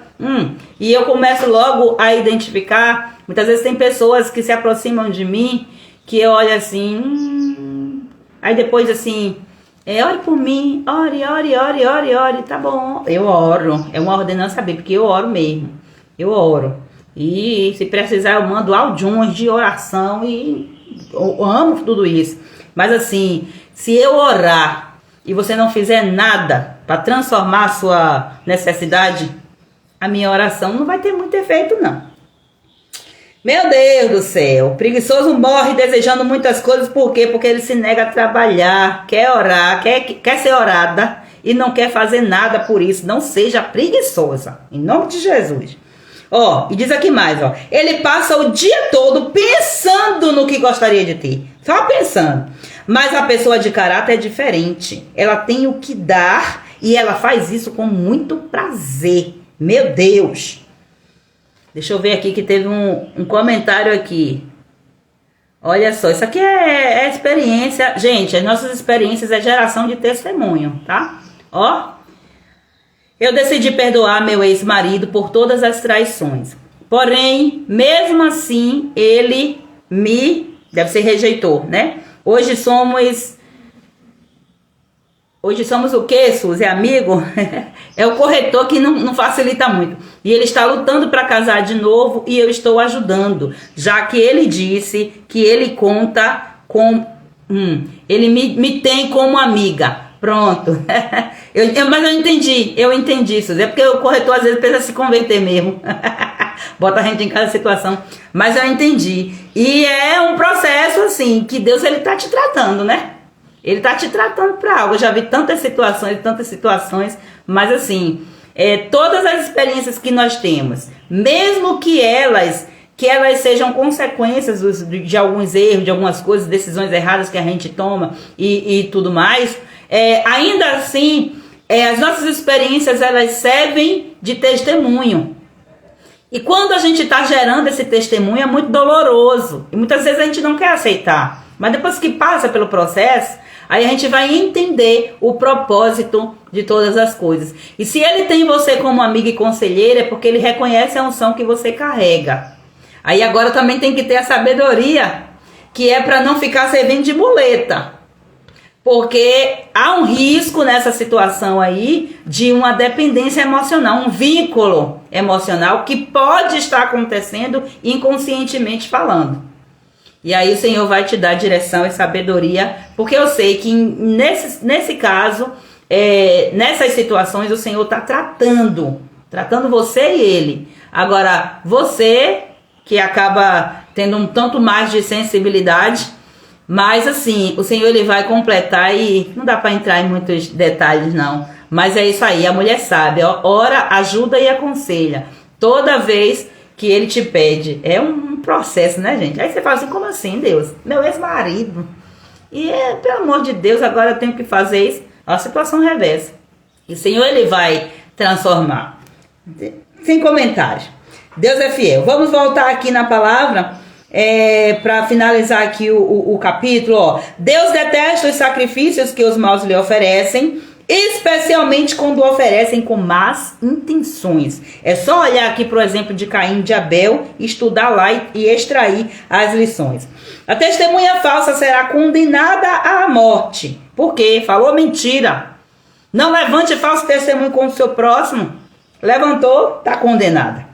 E eu começo logo a identificar. Muitas vezes tem pessoas que se aproximam de mim que eu olho assim. Aí depois assim. Ore por mim, ore, tá bom. Eu oro, é uma ordenança bíblica, porque eu oro mesmo. Eu oro. E se precisar eu mando audiões de oração e eu amo tudo isso. Mas assim, se eu orar e você não fizer nada para transformar a sua necessidade, a minha oração não vai ter muito efeito não. Meu Deus do céu, o preguiçoso morre desejando muitas coisas, por quê? Porque ele se nega a trabalhar, quer orar, quer ser orada e não quer fazer nada por isso. Não seja preguiçosa, em nome de Jesus. Ó, e diz aqui mais, ó, ele passa o dia todo pensando no que gostaria de ter, só pensando. Mas a pessoa de caráter é diferente, ela tem o que dar e ela faz isso com muito prazer. Meu Deus! Deixa eu ver aqui que teve um comentário aqui. Olha só, isso aqui é experiência. Gente, as nossas experiências é geração de testemunho, tá? Ó. Eu decidi perdoar meu ex-marido por todas as traições. Porém, mesmo assim, ele deve ser rejeitou, né? Hoje somos o quê, Suzy? É amigo? É o corretor que não facilita muito. E ele está lutando para casar de novo e eu estou ajudando. Já que ele disse que ele conta com... ele me tem como amiga. Pronto. Mas eu entendi, Suzy. É porque o corretor às vezes precisa se converter mesmo. Bota a gente em cada situação. Mas eu entendi. E é um processo assim, que Deus ele tá te tratando, né? Ele tá te tratando para algo. Eu já vi tantas situações, mas assim, todas as experiências que nós temos, mesmo que elas sejam consequências de alguns erros, de algumas coisas, decisões erradas que a gente toma e tudo mais, ainda assim, as nossas experiências elas servem de testemunho. E quando a gente está gerando esse testemunho é muito doloroso e muitas vezes a gente não quer aceitar. Mas depois que passa pelo processo, aí a gente vai entender o propósito de todas as coisas. E se ele tem você como amiga e conselheira, é porque ele reconhece a unção que você carrega. Aí agora também tem que ter a sabedoria, que é para não ficar servindo de muleta. Porque há um risco nessa situação aí de uma dependência emocional, um vínculo emocional que pode estar acontecendo inconscientemente falando. E aí o Senhor vai te dar direção e sabedoria, porque eu sei que nesse caso, nessas situações, o Senhor está tratando você e ele. Agora, você que acaba tendo um tanto mais de sensibilidade, mas assim, o Senhor ele vai completar e não dá para entrar em muitos detalhes não. Mas é isso aí, a mulher sabe, ora, ajuda e aconselha. Toda vez que ele te pede, é um processo, né, gente? Aí você fala assim, como assim, Deus? Meu ex-marido. E, pelo amor de Deus, agora eu tenho que fazer isso. Ó, a situação reversa. E o Senhor, Ele vai transformar. Sem comentários. Deus é fiel. Vamos voltar aqui na palavra, para finalizar aqui o capítulo. Ó. Deus detesta os sacrifícios que os maus lhe oferecem, especialmente quando oferecem com más intenções. É só olhar aqui para o exemplo de Caim e de Abel, estudar lá e extrair as lições. A testemunha falsa será condenada à morte. Por quê? Falou mentira. Não levante falso testemunho contra o seu próximo. Levantou, está condenada.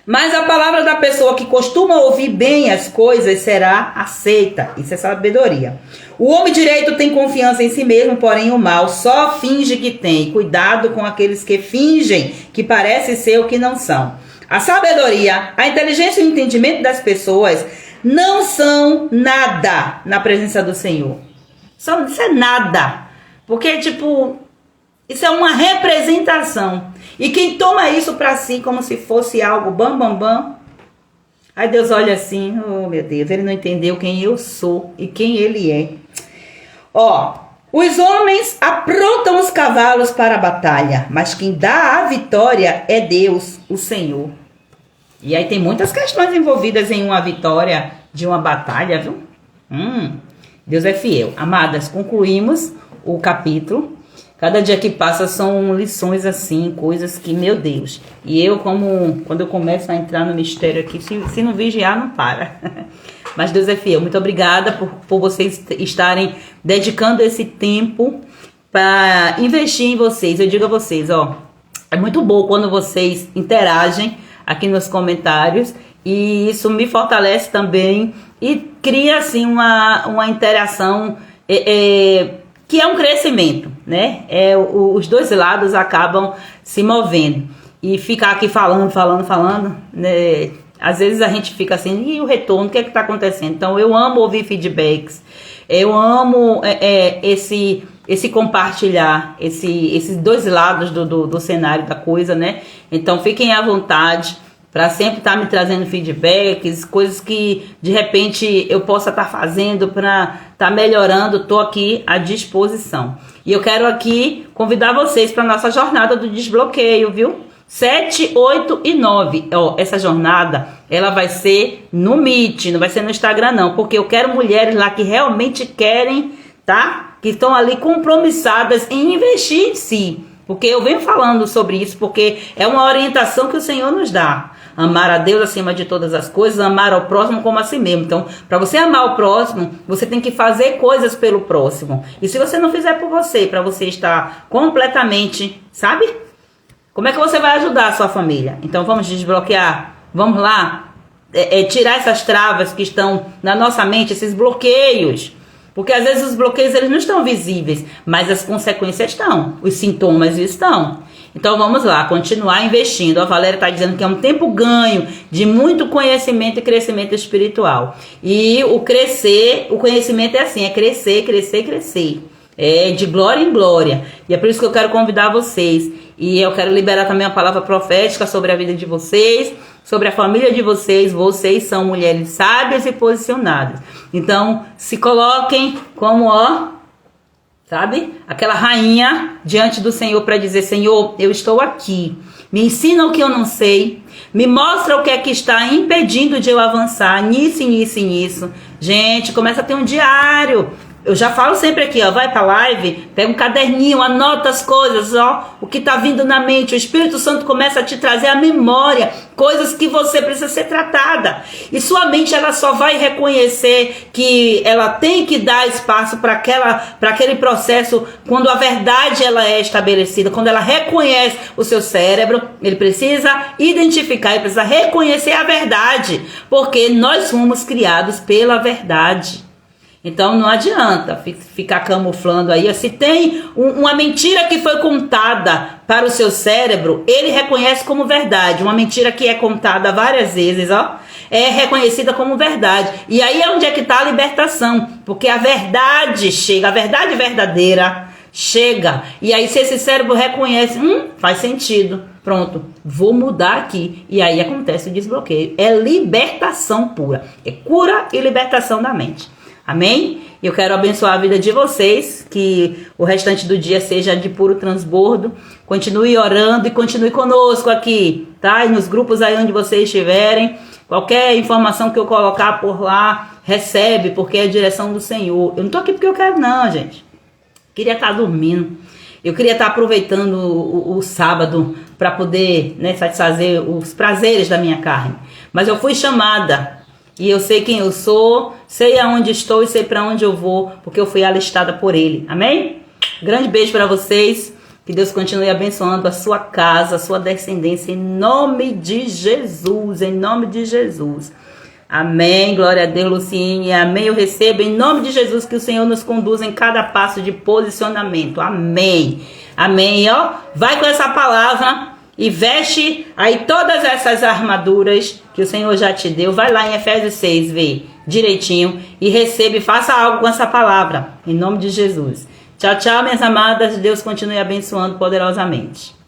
Mas a palavra da pessoa que costuma ouvir bem as coisas será aceita. Isso é sabedoria. O homem direito tem confiança em si mesmo, porém o mal só finge que tem. Cuidado com aqueles que fingem que parecem ser o que não são. A sabedoria, a inteligência e o entendimento das pessoas não são nada na presença do Senhor. Isso é nada. Porque, isso é uma representação. E quem toma isso para si como se fosse algo bam, bam, bam. Aí Deus olha assim, oh meu Deus, ele não entendeu quem eu sou e quem ele é. Ó, os homens aprontam os cavalos para a batalha, mas quem dá a vitória é Deus, o Senhor. E aí tem muitas questões envolvidas em uma vitória de uma batalha, viu? Deus é fiel. Amadas, concluímos o capítulo. Cada dia que passa são lições assim, coisas que, meu Deus. E eu, quando eu começo a entrar no mistério aqui, se não vigiar, não para. Mas Deus é fiel. Muito obrigada por vocês estarem dedicando esse tempo para investir em vocês. Eu digo a vocês, ó, é muito bom quando vocês interagem aqui nos comentários. E isso me fortalece também e cria, assim, uma interação que é um crescimento, né? Os dois lados acabam se movendo. E ficar aqui falando, né? Às vezes a gente fica assim, e o retorno, o que é que tá acontecendo? Então eu amo ouvir feedbacks, eu amo esse compartilhar, esses dois lados do cenário da coisa, né? Então fiquem à vontade para sempre estar me trazendo feedbacks, coisas que de repente eu possa estar fazendo para estar melhorando. Estou aqui à disposição. E eu quero aqui convidar vocês para a nossa jornada do desbloqueio, viu? 7, 8 e 9. Ó, essa jornada, ela vai ser no Meet, não vai ser no Instagram não, porque eu quero mulheres lá que realmente querem, tá? Que estão ali compromissadas em investir em si. Porque eu venho falando sobre isso, porque é uma orientação que o Senhor nos dá. Amar a Deus acima de todas as coisas, amar ao próximo como a si mesmo. Então, para você amar o próximo, você tem que fazer coisas pelo próximo. E se você não fizer por você, para você estar completamente, sabe? Como é que você vai ajudar a sua família? Então, vamos desbloquear? Vamos lá? Tirar essas travas que estão na nossa mente, esses bloqueios. Porque às vezes os bloqueios eles não estão visíveis, mas as consequências estão, os sintomas estão. Então vamos lá, continuar investindo. A Valéria está dizendo que é um tempo ganho de muito conhecimento e crescimento espiritual. E o conhecimento é assim, é crescer, crescer, crescer. É de glória em glória. E é por isso que eu quero convidar vocês. E eu quero liberar também a palavra profética sobre a vida de vocês, sobre a família de vocês. Vocês são mulheres sábias e posicionadas. Então, se coloquem como, sabe? Aquela rainha diante do Senhor para dizer, Senhor, eu estou aqui. Me ensina o que eu não sei. Me mostra o que é que está impedindo de eu avançar nisso, nisso e nisso. Gente, começa a ter um diário. Eu já falo sempre aqui, vai pra live, pega um caderninho, anota as coisas, o que tá vindo na mente. O Espírito Santo começa a te trazer à memória coisas que você precisa ser tratada. E sua mente, ela só vai reconhecer que ela tem que dar espaço para aquele processo quando a verdade ela é estabelecida, quando ela reconhece o seu cérebro. Ele precisa identificar, ele precisa reconhecer a verdade, porque nós fomos criados pela verdade. Então não adianta ficar camuflando aí. Se tem uma mentira que foi contada para o seu cérebro, ele reconhece como verdade. Uma mentira que é contada várias vezes, é reconhecida como verdade. E aí é onde é que está a libertação. Porque a verdade chega, a verdade verdadeira chega. E aí se esse cérebro reconhece, faz sentido. Pronto, vou mudar aqui. E aí acontece o desbloqueio. É libertação pura. É cura e libertação da mente. Amém? Eu quero abençoar a vida de vocês, que o restante do dia seja de puro transbordo. Continue orando e continue conosco aqui, tá? E nos grupos aí onde vocês estiverem. Qualquer informação que eu colocar por lá, recebe, porque é a direção do Senhor. Eu não tô aqui porque eu quero não, gente. Queria estar dormindo. Eu queria estar aproveitando o sábado para poder, né, satisfazer os prazeres da minha carne. Mas eu fui chamada. E eu sei quem eu sou, sei aonde estou e sei para onde eu vou, porque eu fui alistada por Ele. Amém? Grande beijo para vocês. Que Deus continue abençoando a sua casa, a sua descendência, em nome de Jesus. Em nome de Jesus. Amém. Glória a Deus, Luciene. Amém. Eu recebo em nome de Jesus que o Senhor nos conduza em cada passo de posicionamento. Amém. Amém. Ó, vai com essa palavra. E veste aí todas essas armaduras que o Senhor já te deu. Vai lá em Efésios 6, vê direitinho. E receba e faça algo com essa palavra. Em nome de Jesus. Tchau, tchau, minhas amadas. Deus continue abençoando poderosamente.